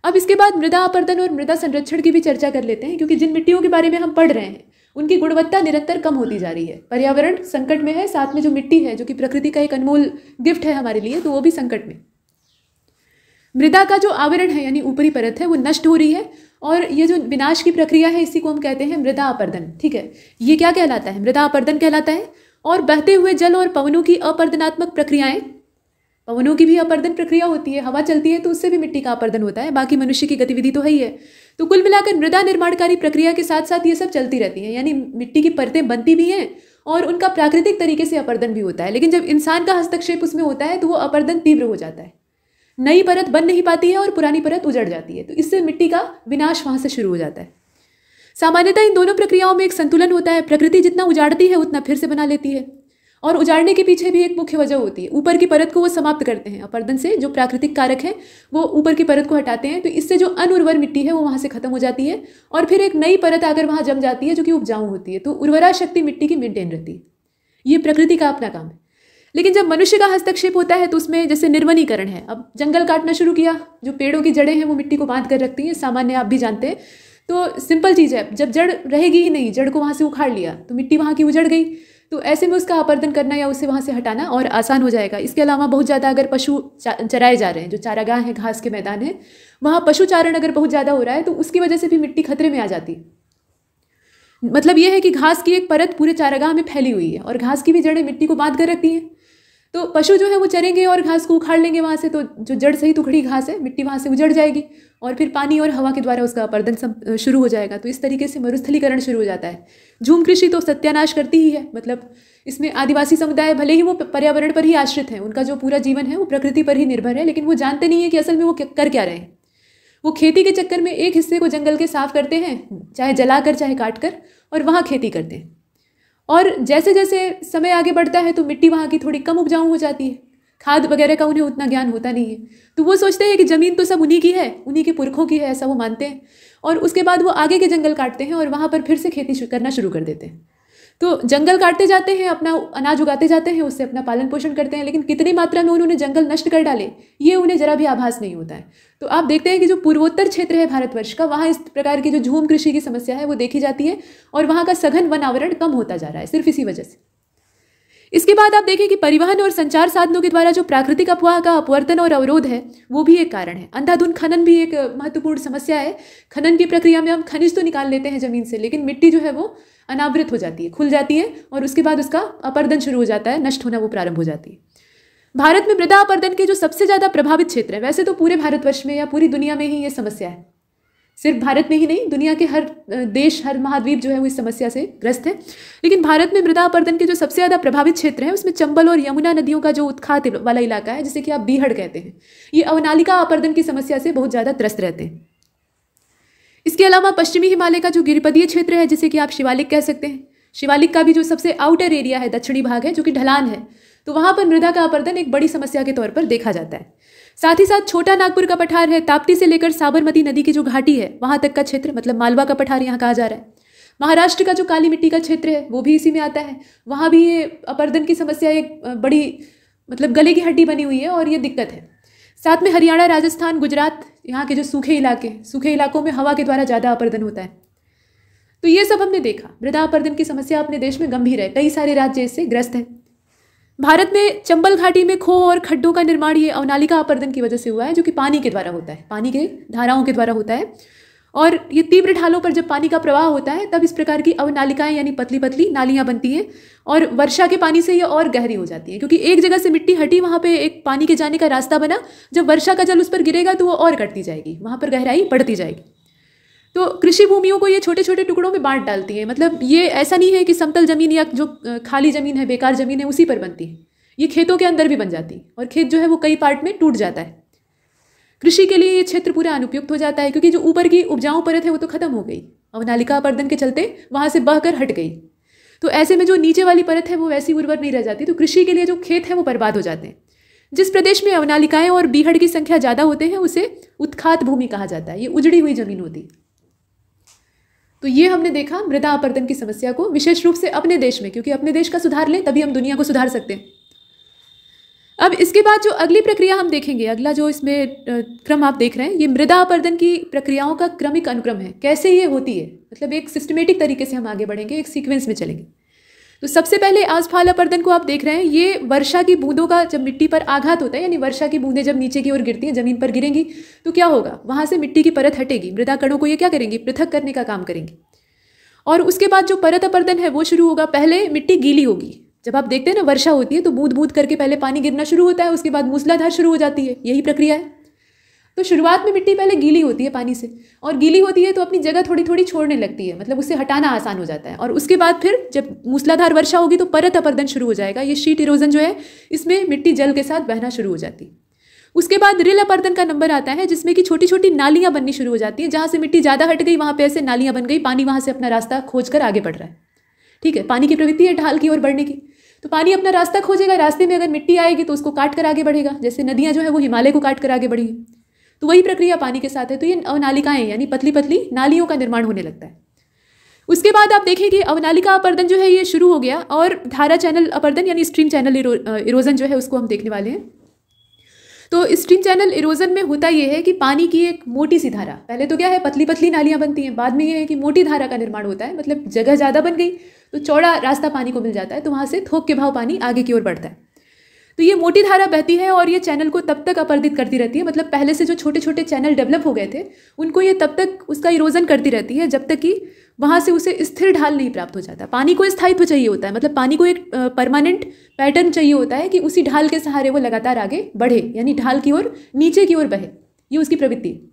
अब इसके बाद मृदा अपर्दन और मृदा संरक्षण की भी चर्चा कर लेते हैं, क्योंकि जिन मिट्टियों के बारे में हम पढ़ रहे हैं उनकी गुणवत्ता निरंतर कम होती जा रही है। पर्यावरण संकट में है, साथ में जो मिट्टी है जो कि प्रकृति का एक अनमोल गिफ्ट है हमारे लिए, तो वो भी संकट में। मृदा का जो आवरण है यानी ऊपरी परत है वो नष्ट हो रही है, और ये जो विनाश की प्रक्रिया है इसी को हम कहते हैं मृदा अपर्दन। ठीक है, ये क्या कहलाता है? मृदा अपर्दन कहलाता है। और बहते हुए जल और पवनों की अपर्दनात्मक प्रक्रियाएं, पवनों की भी अपर्दन प्रक्रिया होती है, हवा चलती है तो उससे भी मिट्टी का अपर्दन होता है, बाकी मनुष्य की गतिविधि तो है ही है। तो कुल मिलाकर मृदा निर्माणकारी प्रक्रिया के साथ साथ ये सब चलती रहती है, यानी मिट्टी की परतें बनती भी हैं और उनका प्राकृतिक तरीके से अपर्दन भी होता है। लेकिन जब इंसान का हस्तक्षेप उसमें होता है तो वो अपर्दन तीव्र हो जाता है, नई परत बन नहीं पाती है और पुरानी परत उजड़ जाती है। तो इससे मिट्टी का विनाश वहाँ से शुरू हो जाता है। सामान्यतः इन दोनों प्रक्रियाओं में एक संतुलन होता है। प्रकृति जितना उजाड़ती है उतना फिर से बना लेती है, और उजाड़ने के पीछे भी एक मुख्य वजह होती है, ऊपर की परत को वो समाप्त करते हैं अपर्दन से। जो प्राकृतिक कारक है वो ऊपर की परत को हटाते हैं, तो इससे जो अनुर्वर मिट्टी है वो वहाँ से खत्म हो जाती है, और फिर एक नई परत आकर वहाँ जम जाती है जो कि उपजाऊ होती है। तो उर्वरा शक्ति मिट्टी की मेंटेन रहती है। ये प्रकृति का अपना काम है। लेकिन जब मनुष्य का हस्तक्षेप होता है तो उसमें जैसे निर्वनीकरण है, अब जंगल काटना शुरू किया, जो पेड़ों की जड़ें हैं वो मिट्टी को बांध कर रखती हैं, सामान्य आप भी जानते हैं। तो सिंपल चीज़ है, जब जड़ रहेगी ही नहीं, जड़ को वहाँ से उखाड़ लिया तो मिट्टी वहाँ की उजड़ गई। तो ऐसे में उसका अपर्दन करना या उसे वहाँ से हटाना और आसान हो जाएगा। इसके अलावा बहुत ज़्यादा अगर पशु चराए जा रहे हैं, जो चारागाह है, घास के मैदान है, वहाँ पशु चारण अगर बहुत ज़्यादा हो रहा है तो उसकी वजह से भी मिट्टी खतरे में आ जाती है। मतलब यह है कि घास की एक परत पूरे चारागाह में फैली हुई है और घास की भी जड़ें मिट्टी को बांध कर रखती हैं। तो पशु जो है वो चरेंगे और घास को उखाड़ लेंगे वहाँ से, तो जो जड़ सहित उखड़ी घास है मिट्टी वहाँ से उजड़ जाएगी और फिर पानी और हवा के द्वारा उसका अपर्दन शुरू हो जाएगा। तो इस तरीके से मरुस्थलीकरण शुरू हो जाता है। झूम कृषि तो सत्यानाश करती ही है, मतलब इसमें आदिवासी समुदाय भले ही वो पर्यावरण पर ही आश्रित हैं, उनका जो पूरा जीवन है वो प्रकृति पर ही निर्भर है, लेकिन वो जानते नहीं है कि असल में वो कर क्या रहे हैं। वो खेती के चक्कर में एक हिस्से को जंगल के साफ करते हैं, चाहे जलाकर चाहे काट कर, और वहाँ खेती करते हैं। और जैसे जैसे समय आगे बढ़ता है तो मिट्टी वहाँ की थोड़ी कम उपजाऊ हो जाती है, खाद वगैरह का उन्हें उतना ज्ञान होता नहीं है। तो वो सोचते हैं कि ज़मीन तो सब उन्हीं की है, उन्हीं के पुरखों की है, ऐसा वो मानते हैं। और उसके बाद वो आगे के जंगल काटते हैं और वहाँ पर फिर से खेती करना शुरू कर देते हैं। तो जंगल काटते जाते हैं, अपना अनाज उगाते जाते हैं, उससे अपना पालन पोषण करते हैं, लेकिन कितनी मात्रा में उन्होंने जंगल नष्ट कर डाले ये उन्हें जरा भी आभास नहीं होता है। तो आप देखते हैं कि जो पूर्वोत्तर क्षेत्र है भारतवर्ष का, वहाँ इस प्रकार की जो झूम कृषि की समस्या है वो देखी जाती है और वहाँ का सघन वन आवरण कम होता जा रहा है सिर्फ इसी वजह से। इसके बाद आप देखें कि परिवहन और संचार साधनों के द्वारा जो प्राकृतिक अफवाह का अपवर्तन और अवरोध है वो भी एक कारण है। अंधाधुंध खनन भी एक महत्वपूर्ण समस्या है। खनन की प्रक्रिया में हम खनिज तो निकाल लेते हैं जमीन से, लेकिन मिट्टी जो है वो अनावृत हो जाती है, खुल जाती है, और उसके बाद उसका अपर्दन शुरू हो जाता है, नष्ट होना वो प्रारंभ हो जाती है। भारत में मृदा अपर्दन के जो सबसे ज़्यादा प्रभावित क्षेत्र है, वैसे तो पूरे भारतवर्ष में या पूरी दुनिया में ही ये समस्या है, सिर्फ भारत में ही नहीं, दुनिया के हर देश, हर महाद्वीप जो है वो इस समस्या से ग्रस्त है। लेकिन भारत में मृदा अपर्दन के जो सबसे ज़्यादा प्रभावित क्षेत्र है उसमें चंबल और यमुना नदियों का जो उत्खात वाला इलाका है, जिसे कि आप बीहड़ कहते हैं, ये अवनालिका अपर्दन की समस्या से बहुत ज़्यादा त्रस्त रहते हैं। इसके अलावा पश्चिमी हिमालय का जो गिरिपदीय क्षेत्र है, जिसे कि आप शिवालिक कह सकते हैं, शिवालिक का भी जो सबसे आउटर एरिया है, दक्षिणी भाग है, जो कि ढलान है, तो वहाँ पर मृदा का अपर्दन एक बड़ी समस्या के तौर पर देखा जाता है। साथ ही साथ छोटा नागपुर का पठार है, ताप्ती से लेकर साबरमती नदी की जो घाटी है वहाँ तक का क्षेत्र, मतलब मालवा का पठार यहाँ कहा जा रहा है। महाराष्ट्र का जो काली मिट्टी का क्षेत्र है वो भी इसी में आता है। वहाँ भी ये अपर्दन की समस्या एक बड़ी, मतलब गले की हड्डी बनी हुई है और ये दिक्कत है। साथ में हरियाणा, राजस्थान, गुजरात, यहाँ के जो सूखे इलाकों में हवा के द्वारा ज़्यादा अपर्दन होता है। तो ये सब हमने देखा। मृदा अपर्दन की समस्या अपने देश में गंभीर है, कई सारे राज्य इससे ग्रस्त हैं। भारत में चंबल घाटी में खो और खड्डों का निर्माण ये अवनालिका अपर्दन की वजह से हुआ है, जो कि पानी के द्वारा होता है, पानी के धाराओं के द्वारा होता है। और ये तीव्र ढालों पर जब पानी का प्रवाह होता है तब इस प्रकार की अवनालिकाएं यानी पतली पतली नालियां बनती हैं, और वर्षा के पानी से ये और गहरी हो जाती है, क्योंकि एक जगह से मिट्टी हटी, वहाँ पे एक पानी के जाने का रास्ता बना। जब वर्षा का जल उस पर गिरेगा तो वो और कटती जाएगी, वहाँ पर गहराई बढ़ती जाएगी। तो कृषि भूमियों को ये छोटे छोटे टुकड़ों में बांट डालती है। मतलब ये ऐसा नहीं है कि समतल जमीन या जो खाली जमीन है, बेकार जमीन है, उसी पर बनती है। ये खेतों के अंदर भी बन जाती है, और खेत जो है वो कई पार्ट में टूट जाता है। कृषि के लिए ये क्षेत्र पूरा अनुपयुक्त हो जाता है, क्योंकि जो ऊपर की उपजाऊ परत है वो तो खत्म हो गई, अवनालिका अपर्दन के चलते वहाँ से बहकर हट गई। तो ऐसे में जो नीचे वाली परत है वो वैसी उर्वर नहीं रह जाती। तो कृषि के लिए जो खेत है वो बर्बाद हो जाते हैं। जिस प्रदेश में अवनालिकाएं और बीहड़ की संख्या ज़्यादा होते हैं उसे उत्खात भूमि कहा जाता है। ये उजड़ी हुई जमीन होती है। तो ये हमने देखा मृदा अपर्दन की समस्या को, विशेष रूप से अपने देश में, क्योंकि अपने देश का सुधार लें तभी हम दुनिया को सुधार सकते हैं। अब इसके बाद जो अगली प्रक्रिया हम देखेंगे, अगला जो इसमें क्रम आप देख रहे हैं, ये मृदा अपर्दन की प्रक्रियाओं का क्रमिक अनुक्रम है। कैसे ये होती है, मतलब एक सिस्टमेटिक तरीके से हम आगे बढ़ेंगे, एक सीक्वेंस में चलेंगे। तो सबसे पहले आसफाल अपर्दन को आप देख रहे हैं। ये वर्षा की बूंदों का जब मिट्टी पर आघात होता है, यानी वर्षा की बूंदें जब नीचे की ओर गिरती हैं, जमीन पर गिरेंगी, तो क्या होगा, वहाँ से मिट्टी की परत हटेगी। मृदा कणों को ये क्या करेंगी, पृथक करने का काम करेंगे। और उसके बाद जो परत अपर्दन है वो शुरू होगा। पहले मिट्टी गीली होगी। जब आप देखते हैं ना वर्षा होती है तो बूंद बूंद करके पहले पानी गिरना शुरू होता है, उसके बाद मूसलाधार शुरू हो जाती है। यही प्रक्रिया है। तो शुरुआत में मिट्टी पहले गीली होती है पानी से, और गीली होती है तो अपनी जगह थोड़ी थोड़ी छोड़ने लगती है, मतलब उसे हटाना आसान हो जाता है। और उसके बाद फिर जब मूसलाधार वर्षा होगी तो परत अपर्दन शुरू हो जाएगा। ये शीट इरोजन जो है, इसमें मिट्टी जल के साथ बहना शुरू हो जाती है। उसके बाद रिल अपर्दन का नंबर आता है, जिसमें कि छोटी छोटी नालियां बननी शुरू हो जाती हैं। जहाँ से मिट्टी ज़्यादा हट गई वहाँ पे ऐसे नालियां बन गई, पानी वहाँ से अपना रास्ता खोज कर आगे बढ़ रहा है। ठीक है, पानी की प्रवृत्ति है ढाल की ओर बढ़ने की। तो पानी अपना रास्ता खोजेगा, रास्ते में अगर मिट्टी आएगी तो उसको काट कर आगे बढ़ेगा। जैसे नदियाँ जो है वो हिमालय को काट कर आगे बढ़ी, तो वही प्रक्रिया पानी के साथ है। तो ये अवनालिकाएं यानी पतली पतली नालियों का निर्माण होने लगता है। उसके बाद आप देखें कि अवनालिका अपर्दन जो है ये शुरू हो गया, और धारा चैनल अपर्दन यानी स्ट्रीम चैनल इरोजन जो है उसको हम देखने वाले हैं। तो स्ट्रीम चैनल इरोजन में होता यह है कि पानी की एक मोटी सी धारा, पहले तो क्या है पतली पतली नालियां बनती हैं, बाद में यह है कि मोटी धारा का निर्माण होता है। मतलब जगह ज़्यादा बन गई तो चौड़ा रास्ता पानी को मिल जाता है, तो वहाँ से थोक के भाव पानी आगे की ओर बढ़ता है। तो ये मोटी धारा बहती है और ये चैनल को तब तक अपर्दित करती रहती है। मतलब पहले से जो छोटे छोटे चैनल डेवलप हो गए थे उनको ये तब तक उसका इरोजन करती रहती है जब तक कि वहाँ से उसे स्थिर ढाल नहीं प्राप्त हो जाता। पानी को स्थायित्व चाहिए होता है, मतलब पानी को एक परमानेंट पैटर्न चाहिए होता है कि उसी ढाल के सहारे वो लगातार आगे बढ़े, यानी ढाल की ओर नीचे की ओर बहे। ये उसकी प्रवृत्ति है।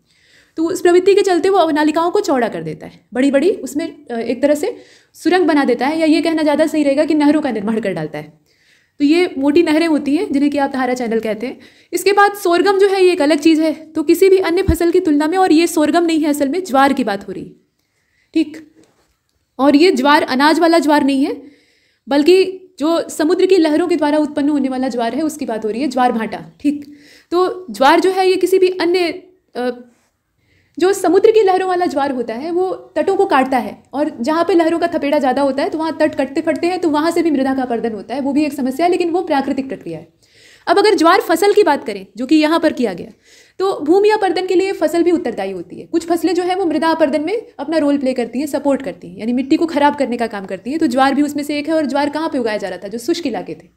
तो उस प्रवृत्ति के चलते वो अवनालिकाओं को चौड़ा कर देता है, बड़ी बड़ी उसमें एक तरह से सुरंग बना देता है, या ये कहना ज़्यादा सही रहेगा कि नहरों का निर्माण कर डालता है। तो ये मोटी नहरें होती हैं जिन्हें कि आप धारा चैनल कहते हैं। इसके बाद सोरगम जो है ये एक अलग चीज़ है, तो किसी भी अन्य फसल की तुलना में, और ये सोरगम नहीं है, असल में ज्वार की बात हो रही है। ठीक, और ये ज्वार अनाज वाला ज्वार नहीं है, बल्कि जो समुद्र की लहरों के द्वारा उत्पन्न होने वाला ज्वार है उसकी बात हो रही है, ज्वार भाटा। ठीक, तो ज्वार जो है ये किसी भी अन्य जो समुद्र की लहरों वाला ज्वार होता है वो तटों को काटता है, और जहाँ पे लहरों का थपेड़ा ज़्यादा होता है तो वहाँ तट कटते फटते हैं, तो वहाँ से भी मृदा का अपर्दन होता है। वो भी एक समस्या है, लेकिन वो प्राकृतिक प्रक्रिया है। अब अगर ज्वार फसल की बात करें, जो कि यहाँ पर किया गया, तो भूमि अपर्दन के लिए फसल भी उत्तरदायी होती है। कुछ फसलें जो है वो मृदा अपर्दन में अपना रोल प्ले करती हैं, सपोर्ट करती हैं, यानी मिट्टी को खराब करने का काम करती है। तो ज्वार भी उसमें से एक है। और ज्वार कहाँ पर उगाया जा रहा था, जो शुष्क इलाके थे,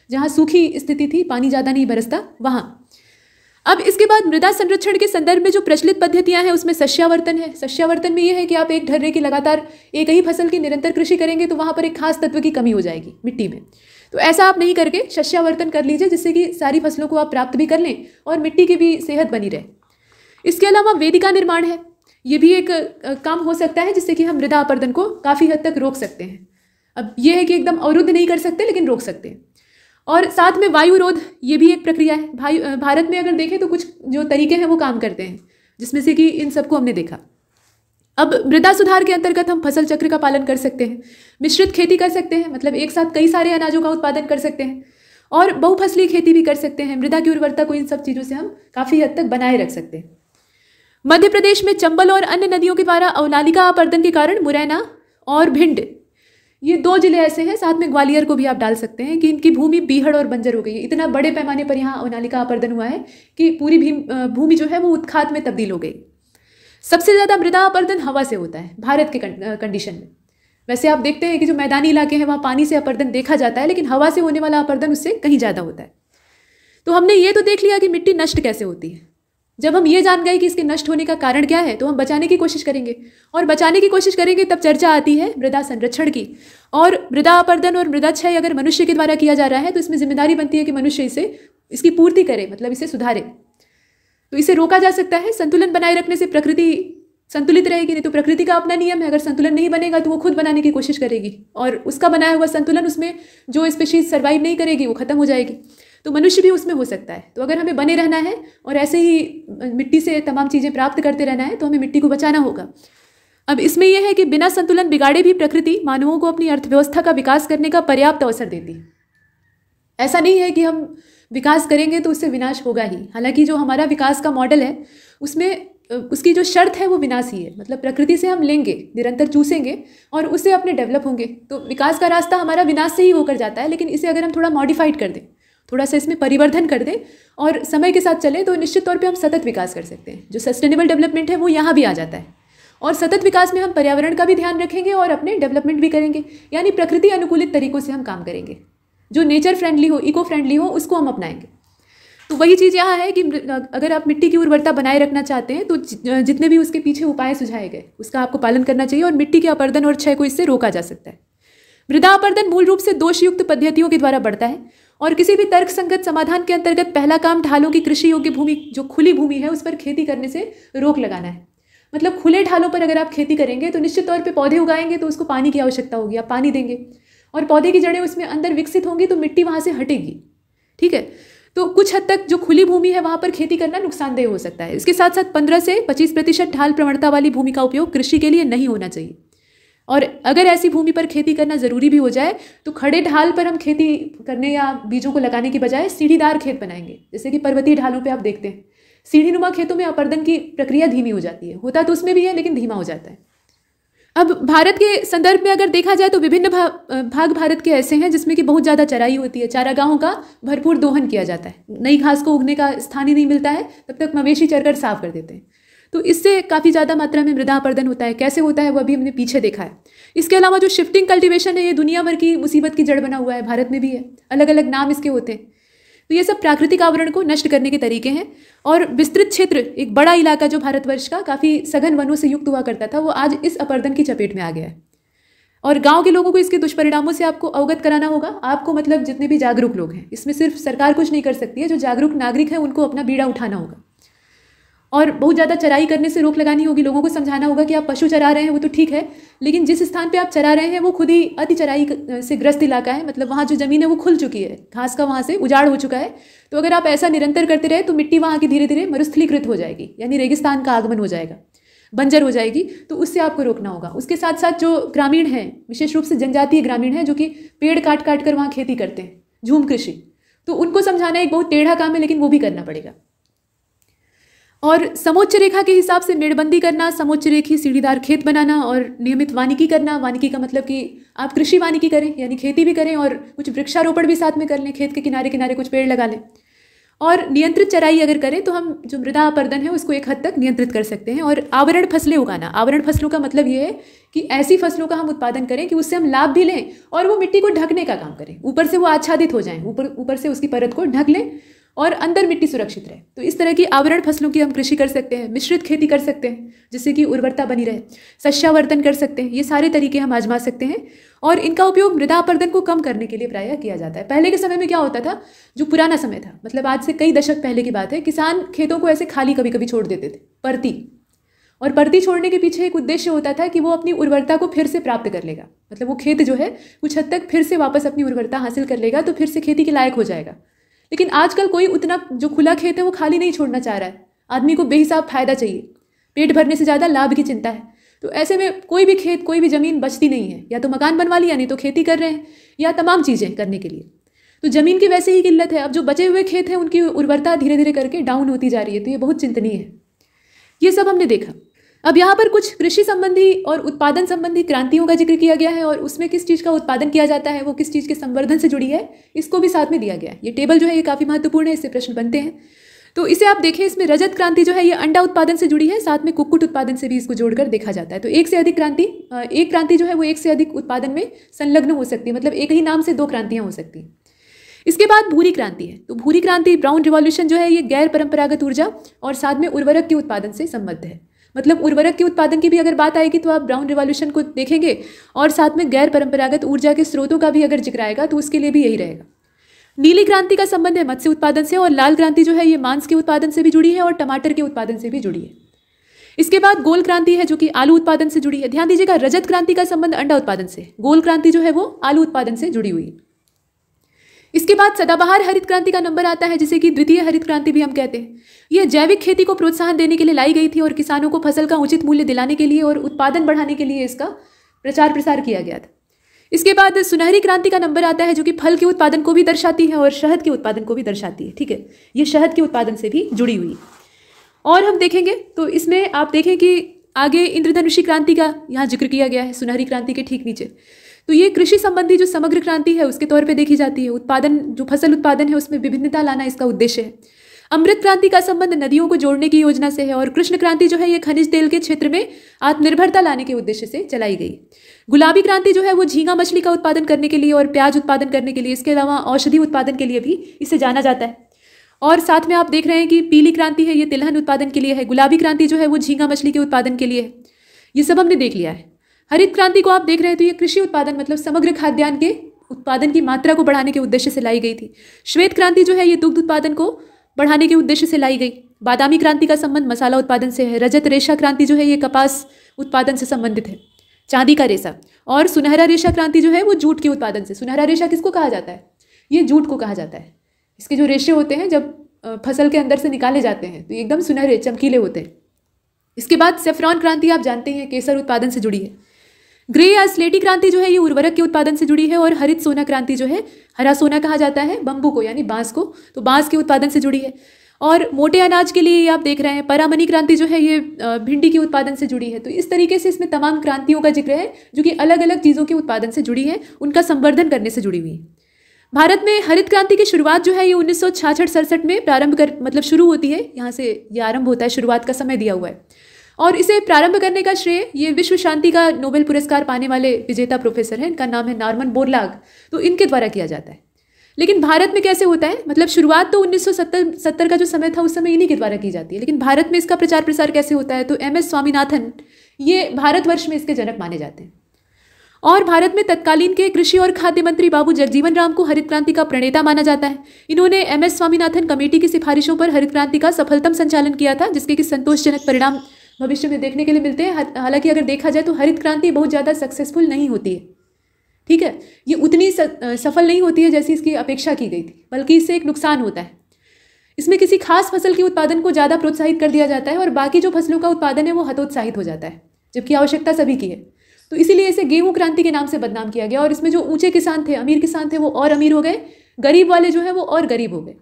जहाँ सूखी स्थिति थी, पानी ज़्यादा नहीं बरसता, वहाँ। अब इसके बाद मृदा संरक्षण के संदर्भ में जो प्रचलित पद्धतियां हैं उसमें सस्यावर्तन है। सस्यावर्तन में यह है कि आप एक ढर्रे की लगातार एक ही फसल की निरंतर कृषि करेंगे तो वहाँ पर एक खास तत्व की कमी हो जाएगी मिट्टी में। तो ऐसा आप नहीं करके सस्यावर्तन कर लीजिए, जिससे कि सारी फसलों को आप प्राप्त भी कर लें और मिट्टी की भी सेहत बनी रहे। इसके अलावा वेदिका निर्माण है, ये भी एक काम हो सकता है जिससे कि हम मृदा अपर्दन को काफ़ी हद तक रोक सकते हैं। अब यह है कि एकदम अवरुद्ध नहीं कर सकते, लेकिन रोक सकते हैं। और साथ में वायुरोध, ये भी एक प्रक्रिया है। भारत में अगर देखें तो कुछ जो तरीके हैं वो काम करते हैं, जिसमें से कि इन सबको हमने देखा। अब मृदा सुधार के अंतर्गत हम फसल चक्र का पालन कर सकते हैं, मिश्रित खेती कर सकते हैं, मतलब एक साथ कई सारे अनाजों का उत्पादन कर सकते हैं, और बहुफसली खेती भी कर सकते हैं। मृदा की उर्वरता को इन सब चीज़ों से हम काफ़ी हद तक बनाए रख सकते हैं। मध्य प्रदेश में चंबल और अन्य नदियों के द्वारा अवनालिका अपर्दन के कारण मुरैना और भिंड, ये 2 जिले ऐसे हैं, साथ में ग्वालियर को भी आप डाल सकते हैं, कि इनकी भूमि बीहड़ और बंजर हो गई है। इतना बड़े पैमाने पर यहाँ अवनालिका अपर्दन हुआ है कि पूरी भूमि जो है वो उत्खात में तब्दील हो गई। सबसे ज़्यादा मृदा अपर्दन हवा से होता है भारत के कंडीशन में। वैसे आप देखते हैं कि जो मैदानी इलाके हैं वहाँ पानी से अपर्दन देखा जाता है, लेकिन हवा से होने वाला अपर्दन उससे कहीं ज़्यादा होता है। तो हमने ये तो देख लिया कि मिट्टी नष्ट कैसे होती है। जब हम ये जान गए कि इसके नष्ट होने का कारण क्या है, तो हम बचाने की कोशिश करेंगे, और बचाने की कोशिश करेंगे तब चर्चा आती है मृदा संरक्षण की। और मृदा अपर्दन और मृदा क्षय अगर मनुष्य के द्वारा किया जा रहा है तो इसमें जिम्मेदारी बनती है कि मनुष्य इसकी पूर्ति करे, मतलब इसे सुधारे। तो इसे रोका जा सकता है। संतुलन बनाए रखने से प्रकृति संतुलित रहेगी, नहीं तो प्रकृति का अपना नियम है, अगर संतुलन नहीं बनेगा तो वो खुद बनाने की कोशिश करेगी, और उसका बनाया हुआ संतुलन, उसमें जो स्पीशीज सर्वाइव नहीं करेगी वो खत्म हो जाएगी। तो मनुष्य भी उसमें हो सकता है। तो अगर हमें बने रहना है और ऐसे ही मिट्टी से तमाम चीज़ें प्राप्त करते रहना है तो हमें मिट्टी को बचाना होगा। अब इसमें यह है कि बिना संतुलन बिगाड़े भी प्रकृति मानवों को अपनी अर्थव्यवस्था का विकास करने का पर्याप्त अवसर देती है। ऐसा नहीं है कि हम विकास करेंगे तो उससे विनाश होगा ही। हालांकि जो हमारा विकास का मॉडल है उसमें उसकी जो शर्त है वो विनाश ही है। मतलब प्रकृति से हम लेंगे, निरंतर चूसेंगे और उससे अपने डेवलप होंगे। तो विकास का रास्ता हमारा विनाश से ही होकर जाता है, लेकिन इसे अगर हम थोड़ा मॉडिफाइड कर दें, थोड़ा सा इसमें परिवर्धन कर दें और समय के साथ चले तो निश्चित तौर पे हम सतत विकास कर सकते हैं। जो सस्टेनेबल डेवलपमेंट है वो यहाँ भी आ जाता है। और सतत विकास में हम पर्यावरण का भी ध्यान रखेंगे और अपने डेवलपमेंट भी करेंगे, यानी प्रकृति अनुकूलित तरीकों से हम काम करेंगे। जो नेचर फ्रेंडली हो, इको फ्रेंडली हो, उसको हम अपनाएंगे। तो वही चीज़ यहाँ है कि अगर आप मिट्टी की उर्वरता बनाए रखना चाहते हैं तो जितने भी उसके पीछे उपाय सुझाए गए उसका आपको पालन करना चाहिए, और मिट्टी के अपर्दन और क्षय को इससे रोका जा सकता है। मृदा अपर्दन मूल रूप से दोषयुक्त पद्धतियों के द्वारा बढ़ता है, और किसी भी तर्कसंगत समाधान के अंतर्गत पहला काम ढालों की कृषि योग्य भूमि, जो खुली भूमि है, उस पर खेती करने से रोक लगाना है। मतलब खुले ढालों पर अगर आप खेती करेंगे तो निश्चित तौर पे पौधे उगाएंगे तो उसको पानी की आवश्यकता होगी, आप पानी देंगे, और पौधे की जड़ें उसमें अंदर विकसित होंगी तो मिट्टी वहाँ से हटेगी। ठीक है, तो कुछ हद तक जो खुली भूमि है वहाँ पर खेती करना नुकसानदेह हो सकता है। इसके साथ साथ 15 से 25% ढाल प्रवणता वाली भूमि का उपयोग कृषि के लिए नहीं होना चाहिए, और अगर ऐसी भूमि पर खेती करना ज़रूरी भी हो जाए तो खड़े ढाल पर हम खेती करने या बीजों को लगाने की बजाय सीढ़ीदार खेत बनाएंगे। जैसे कि पर्वतीय ढालों पे आप देखते हैं सीढ़ीनुमा खेतों में अपर्दन की प्रक्रिया धीमी हो जाती है, होता तो उसमें भी है लेकिन धीमा हो जाता है। अब भारत के संदर्भ में अगर देखा जाए तो विभिन्न भाग भारत के ऐसे हैं जिसमें कि बहुत ज़्यादा चराई होती है, चारागाहों का भरपूर दोहन किया जाता है, नई घास को उगने का स्थान ही नहीं मिलता है, तब तक मवेशी चरकर साफ कर देते हैं। तो इससे काफ़ी ज़्यादा मात्रा में मृदा अपर्दन होता है। कैसे होता है वो अभी हमने पीछे देखा है। इसके अलावा जो शिफ्टिंग कल्टीवेशन है ये दुनिया भर की मुसीबत की जड़ बना हुआ है, भारत में भी है, अलग अलग नाम इसके होते हैं। तो ये सब प्राकृतिक आवरण को नष्ट करने के तरीके हैं। और विस्तृत क्षेत्र, एक बड़ा इलाका जो भारतवर्ष का काफ़ी सघन वनों से युक्त हुआ करता था, वो आज इस अपर्दन की चपेट में आ गया है। और गांव के लोगों को इसके दुष्परिणामों से आपको अवगत कराना होगा। आपको मतलब जितने भी जागरूक लोग हैं, इसमें सिर्फ सरकार कुछ नहीं कर सकती है, जो जागरूक नागरिक हैं उनको अपना बीड़ा उठाना होगा। और बहुत ज़्यादा चराई करने से रोक लगानी होगी। लोगों को समझाना होगा कि आप पशु चरा रहे हैं वो तो ठीक है, लेकिन जिस स्थान पे आप चरा रहे हैं वो खुद ही अति चराई से ग्रस्त इलाका है। मतलब वहाँ जो ज़मीन है वो खुल चुकी है, घास का वहाँ से उजाड़ हो चुका है। तो अगर आप ऐसा निरंतर करते रहे तो मिट्टी वहाँ की धीरे धीरे मरुस्थलीकृत हो जाएगी, यानी रेगिस्तान का आगमन हो जाएगा, बंजर हो जाएगी। तो उससे आपको रोकना होगा। उसके साथ साथ जो ग्रामीण हैं, विशेष रूप से जनजातीय ग्रामीण हैं जो कि पेड़ काट काट कर वहाँ खेती करते हैं, झूम कृषि, तो उनको समझाना एक बहुत टेढ़ा काम है, लेकिन वो भी करना पड़ेगा। और समोच्च रेखा के हिसाब से मेड़बंदी करना, समोच्च रेखी सीढ़ीदार खेत बनाना और नियमित वानिकी करना। वानिकी का मतलब कि आप कृषि वानिकी करें, यानी खेती भी करें और कुछ वृक्षारोपण भी साथ में कर लें, खेत के किनारे किनारे कुछ पेड़ लगा लें। और नियंत्रित चराई अगर करें तो हम जो मृदा अपर्दन है उसको एक हद तक नियंत्रित कर सकते हैं। और आवरण फसलें उगाना, आवरण फसलों का मतलब ये है कि ऐसी फसलों का हम उत्पादन करें कि उससे हम लाभ भी लें और वो मिट्टी को ढकने का काम करें, ऊपर से वो आच्छादित हो जाएं, ऊपर से उसकी परत को ढक लें और अंदर मिट्टी सुरक्षित रहे। तो इस तरह की आवरण फसलों की हम कृषि कर सकते हैं। मिश्रित खेती कर सकते हैं जिससे कि उर्वरता बनी रहे, शस्यावर्तन कर सकते हैं। ये सारे तरीके हम आजमा सकते हैं और इनका उपयोग मृदा अपर्दन को कम करने के लिए प्रायः किया जाता है। पहले के समय में क्या होता था, जो पुराना समय था, मतलब आज से कई दशक पहले की बात है, किसान खेतों को ऐसे खाली कभी कभी छोड़ देते थे, परती। और परती छोड़ने के पीछे एक उद्देश्य होता था कि वो अपनी उर्वरता को फिर से प्राप्त कर लेगा। मतलब वो खेत जो है कुछ हद तक फिर से वापस अपनी उर्वरता हासिल कर लेगा, तो फिर से खेती के लायक हो जाएगा। लेकिन आजकल कोई उतना जो खुला खेत है वो खाली नहीं छोड़ना चाह रहा है। आदमी को बेहिसाब फायदा चाहिए, पेट भरने से ज़्यादा लाभ की चिंता है। तो ऐसे में कोई भी खेत, कोई भी ज़मीन बचती नहीं है। या तो मकान बनवा लिया, नहीं तो खेती कर रहे हैं, या तमाम चीज़ें करने के लिए। तो ज़मीन की वैसे ही किल्लत है। अब जो बचे हुए खेत हैं उनकी उर्वरता धीरे धीरे करके डाउन होती जा रही है। तो ये बहुत चिंतनीय है। ये सब हमने देखा। अब यहाँ पर कुछ कृषि संबंधी और उत्पादन संबंधी क्रांतियों का जिक्र किया गया है और उसमें किस चीज़ का उत्पादन किया जाता है, वो किस चीज़ के संवर्धन से जुड़ी है, इसको भी साथ में दिया गया है। ये टेबल जो है ये काफ़ी महत्वपूर्ण है, इससे प्रश्न बनते हैं। तो इसे आप देखें, इसमें रजत क्रांति जो है ये अंडा उत्पादन से जुड़ी है, साथ में कुक्कुट उत्पादन से भी इसको जोड़कर देखा जाता है। तो एक से अधिक क्रांति, एक क्रांति जो है वो एक से अधिक उत्पादन में संलग्न हो सकती है, मतलब एक ही नाम से दो क्रांतियाँ हो सकती हैं। इसके बाद भूरी क्रांति है। तो भूरी क्रांति, ब्राउन रिवॉल्यूशन जो है ये गैर परंपरागत ऊर्जा और साथ में उर्वरक के उत्पादन से संबद्ध है। मतलब उर्वरक के उत्पादन की भी अगर बात आएगी तो आप ब्राउन रिवॉल्यूशन को देखेंगे और साथ में गैर परंपरागत ऊर्जा के स्रोतों का भी अगर जिक्र आएगा तो उसके लिए भी यही रहेगा। नीली क्रांति का संबंध है मत्स्य उत्पादन से और लाल क्रांति जो है ये मांस के उत्पादन से भी जुड़ी है और टमाटर के उत्पादन से भी जुड़ी है। इसके बाद गोल क्रांति है जो कि आलू उत्पादन से जुड़ी है। ध्यान दीजिएगा, रजत क्रांति का संबंध अंडा उत्पादन से, गोल क्रांति जो है वो आलू उत्पादन से जुड़ी हुई है। इसके बाद सदाबहार हरित क्रांति का नंबर आता है, जिसे कि द्वितीय हरित क्रांति भी हम कहते हैं। यह जैविक खेती को प्रोत्साहन देने के लिए लाई गई थी और किसानों को फसल का उचित मूल्य दिलाने के लिए और उत्पादन बढ़ाने के लिए इसका प्रचार प्रसार किया गया था। इसके बाद सुनहरी क्रांति का नंबर आता है जो कि फल के उत्पादन को भी दर्शाती है और शहद के उत्पादन को भी दर्शाती है। ठीक है, ये शहद के उत्पादन से भी जुड़ी हुई है। और हम देखेंगे तो इसमें आप देखें कि आगे इंद्रधनुषी क्रांति का यहाँ जिक्र किया गया है, सुनहरी क्रांति के ठीक नीचे। तो ये कृषि संबंधी जो समग्र क्रांति है उसके तौर पे देखी जाती है। उत्पादन, जो फसल उत्पादन है उसमें विभिन्नता लाना इसका उद्देश्य है। अमृत क्रांति का संबंध नदियों को जोड़ने की योजना से है और कृष्ण क्रांति जो है ये खनिज तेल के क्षेत्र में आत्मनिर्भरता लाने के उद्देश्य से चलाई गई। गुलाबी क्रांति जो है वो झींगा मछली का उत्पादन करने के लिए और प्याज उत्पादन करने के लिए, इसके अलावा औषधि उत्पादन के लिए भी इसे जाना जाता है। और साथ में आप देख रहे हैं कि पीली क्रांति है ये तिलहन उत्पादन के लिए है। गुलाबी क्रांति जो है वो झींगा मछली के उत्पादन के लिए है। ये सब हमने देख लिया है। हरित क्रांति को आप देख रहे हैं तो ये कृषि उत्पादन, मतलब समग्र खाद्यान्न के उत्पादन की मात्रा को बढ़ाने के उद्देश्य से लाई गई थी। श्वेत क्रांति जो है ये दुग्ध उत्पादन को बढ़ाने के उद्देश्य से लाई गई। बादामी क्रांति का संबंध मसाला उत्पादन से है। रजत रेशा क्रांति जो है ये कपास उत्पादन से संबंधित है, चांदी का रेशा। और सुनहरा रेशा क्रांति जो है वो जूट के उत्पादन से। सुनहरा रेशा किसको कहा जाता है? ये जूट को कहा जाता है। इसके जो रेशे होते हैं जब फसल के अंदर से निकाले जाते हैं तो एकदम सुनहरे चमकीले होते हैं। इसके बाद सेफ्रॉन क्रांति आप जानते हैं केसर उत्पादन से जुड़ी है। ग्रे या स्लेटी क्रांति जो है ये उर्वरक के उत्पादन से जुड़ी है। और हरित सोना क्रांति जो है, हरा सोना कहा जाता है बम्बू को, यानी बांस को, तो बांस के उत्पादन से जुड़ी है। और मोटे अनाज के लिए आप देख रहे हैं परामनी क्रांति जो है ये भिंडी के उत्पादन से जुड़ी है। तो इस तरीके से इसमें तमाम क्रांतियों का जिक्र है जो कि अलग अलग चीज़ों के उत्पादन से जुड़ी है, उनका संवर्धन करने से जुड़ी हुई है। भारत में हरित क्रांति की शुरुआत जो है ये 1966-67 में मतलब शुरू होती है। यहाँ से ये आरंभ होता है, शुरुआत का समय दिया हुआ है। और इसे प्रारंभ करने का श्रेय ये विश्व शांति का नोबेल पुरस्कार पाने वाले विजेता प्रोफेसर हैं, इनका नाम है नॉर्मन बोरलाग, तो इनके द्वारा किया जाता है। लेकिन भारत में कैसे होता है, मतलब शुरुआत तो 1970 का जो समय था उस समय इन्हीं के द्वारा की जाती है, लेकिन भारत में इसका प्रचार प्रसार कैसे होता है, तो MS स्वामीनाथन ये भारतवर्ष में इसके जनक माने जाते हैं। और भारत में तत्कालीन के कृषि और खाद्य मंत्री बाबू जगजीवन राम को हरित क्रांति का प्रणेता माना जाता है। इन्होंने MS स्वामीनाथन कमेटी की सिफारिशों पर हरित क्रांति का सफलतम संचालन किया था, जिसके कि संतोषजनक परिणाम भविष्य में देखने के लिए मिलते हैं। हालांकि अगर देखा जाए तो हरित क्रांति बहुत ज़्यादा सक्सेसफुल नहीं होती है, ठीक है, ये उतनी सफल नहीं होती है जैसी इसकी अपेक्षा की गई थी, बल्कि इससे एक नुकसान होता है। इसमें किसी खास फसल के उत्पादन को ज़्यादा प्रोत्साहित कर दिया जाता है और बाकी जो फसलों का उत्पादन है वो हतोत्साहित हो जाता है, जबकि आवश्यकता सभी की है। तो इसीलिए इसे गेहूं क्रांति के नाम से बदनाम किया गया। और इसमें जो ऊंचे किसान थे, अमीर किसान थे, वो और अमीर हो गए, गरीब वाले जो है वो और गरीब हो गए।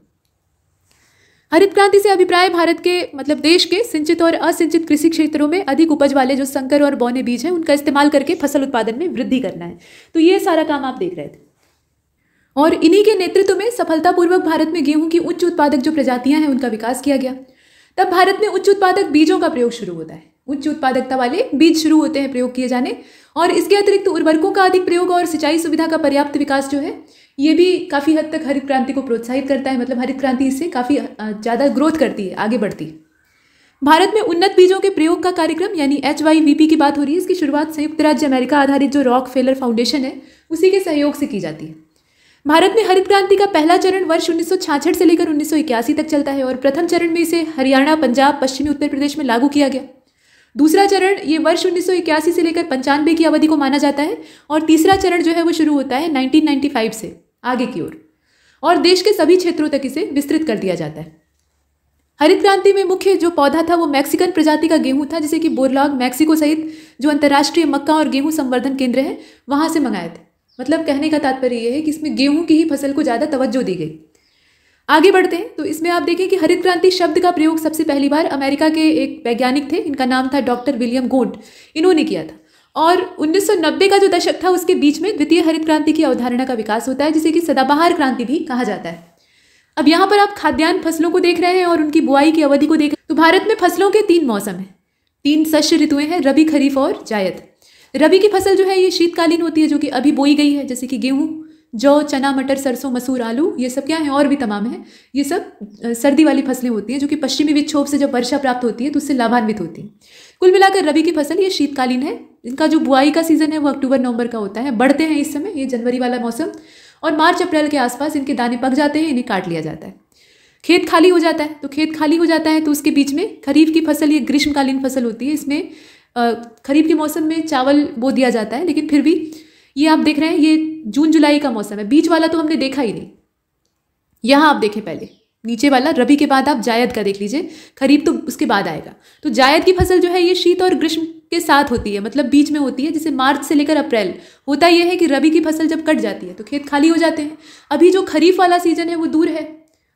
हरित क्रांति से अभिप्राय भारत के, मतलब देश के सिंचित और असिंचित कृषि क्षेत्रों में अधिक उपज वाले जो संकर और बौने बीज हैं उनका इस्तेमाल करके फसल उत्पादन में वृद्धि करना है। तो ये सारा काम आप देख रहे थे। और इन्हीं के नेतृत्व में सफलतापूर्वक भारत में गेहूं की उच्च उत्पादक जो प्रजातियां हैं उनका विकास किया गया। तब भारत में उच्च उत्पादक बीजों का प्रयोग शुरू होता है, उच्च उत्पादकता वाले बीज शुरू होते हैं प्रयोग किए जाने। और इसके अतिरिक्त उर्वरकों का अधिक प्रयोग और सिंचाई सुविधा का पर्याप्त विकास जो है ये भी काफ़ी हद तक हरित क्रांति को प्रोत्साहित करता है। मतलब हरित क्रांति इससे काफ़ी ज़्यादा ग्रोथ करती है, आगे बढ़ती है। भारत में उन्नत बीजों के प्रयोग का कार्यक्रम यानी HYVP की बात हो रही है। इसकी शुरुआत संयुक्त राज्य अमेरिका आधारित जो रॉकफेलर फाउंडेशन है उसी के सहयोग से की जाती है। भारत में हरित क्रांति का पहला चरण वर्ष 1966 से लेकर 1981 तक चलता है और प्रथम चरण में इसे हरियाणा, पंजाब, पश्चिमी उत्तर प्रदेश में लागू किया गया। दूसरा चरण ये वर्ष 1981 से लेकर 95 की अवधि को माना जाता है और तीसरा चरण जो है वो शुरू होता है 1995 से आगे की ओर और देश के सभी क्षेत्रों तक इसे विस्तृत कर दिया जाता है। हरित क्रांति में मुख्य जो पौधा था वो मैक्सिकन प्रजाति का गेहूं था, जिसे कि बोरलॉग मैक्सिको सहित जो अंतर्राष्ट्रीय मक्का और गेहूं संवर्धन केंद्र है वहां से मंगाए थे। मतलब कहने का तात्पर्य यह है कि इसमें गेहूं की ही फसल को ज़्यादा तवज्जो दी गई। आगे बढ़ते हैं तो इसमें आप देखें कि हरित क्रांति शब्द का प्रयोग सबसे पहली बार अमेरिका के एक वैज्ञानिक थे, इनका नाम था डॉक्टर विलियम गोड, इन्होंने किया था। और 1990 का जो दशक था उसके बीच में द्वितीय हरित क्रांति की अवधारणा का विकास होता है, जिसे कि सदाबहार क्रांति भी कहा जाता है। अब यहाँ पर आप खाद्यान्न फसलों को देख रहे हैं और उनकी बुआई की अवधि को देख रहे हैं। तो भारत में फसलों के 3 मौसम हैं, 3 शस्य ऋतुएं हैं, रबी, खरीफ और जायद। रबी की फसल जो है ये शीतकालीन होती है, जो कि अभी बोई गई है, जैसे कि गेहूं, जौ, चना, मटर, सरसों, मसूर, आलू, ये सब क्या है और भी तमाम है। ये सब सर्दी वाली फसलें होती हैं, जो कि पश्चिमी विक्षोभ से जब वर्षा प्राप्त होती है तो उससे लाभान्वित होती हैं। कुल मिलाकर रबी की फसल ये शीतकालीन है। इनका जो बुआई का सीजन है वो अक्टूबर नवंबर का होता है। बढ़ते हैं इस समय, ये जनवरी वाला मौसम, और मार्च अप्रैल के आसपास इनके दाने पक जाते हैं, इन्हें काट लिया जाता है। खेत खाली हो जाता है, तो खेत खाली हो जाता है तो उसके बीच में खरीफ की फसल, ये ग्रीष्मकालीन फसल होती है। इसमें खरीफ के मौसम में चावल बो दिया जाता है, लेकिन फिर भी ये आप देख रहे हैं ये जून जुलाई का मौसम है। बीच वाला तो हमने देखा ही नहीं। यहाँ आप देखें पहले नीचे वाला रबी के बाद आप जायद का देख लीजिए, खरीफ तो उसके बाद आएगा। तो जायद की फसल जो है ये शीत और ग्रीष्म के साथ होती है, मतलब बीच में होती है, जिसे मार्च से लेकर अप्रैल। होता यह है कि रबी की फसल जब कट जाती है तो खेत खाली हो जाते हैं। अभी जो खरीफ वाला सीजन है वो दूर है,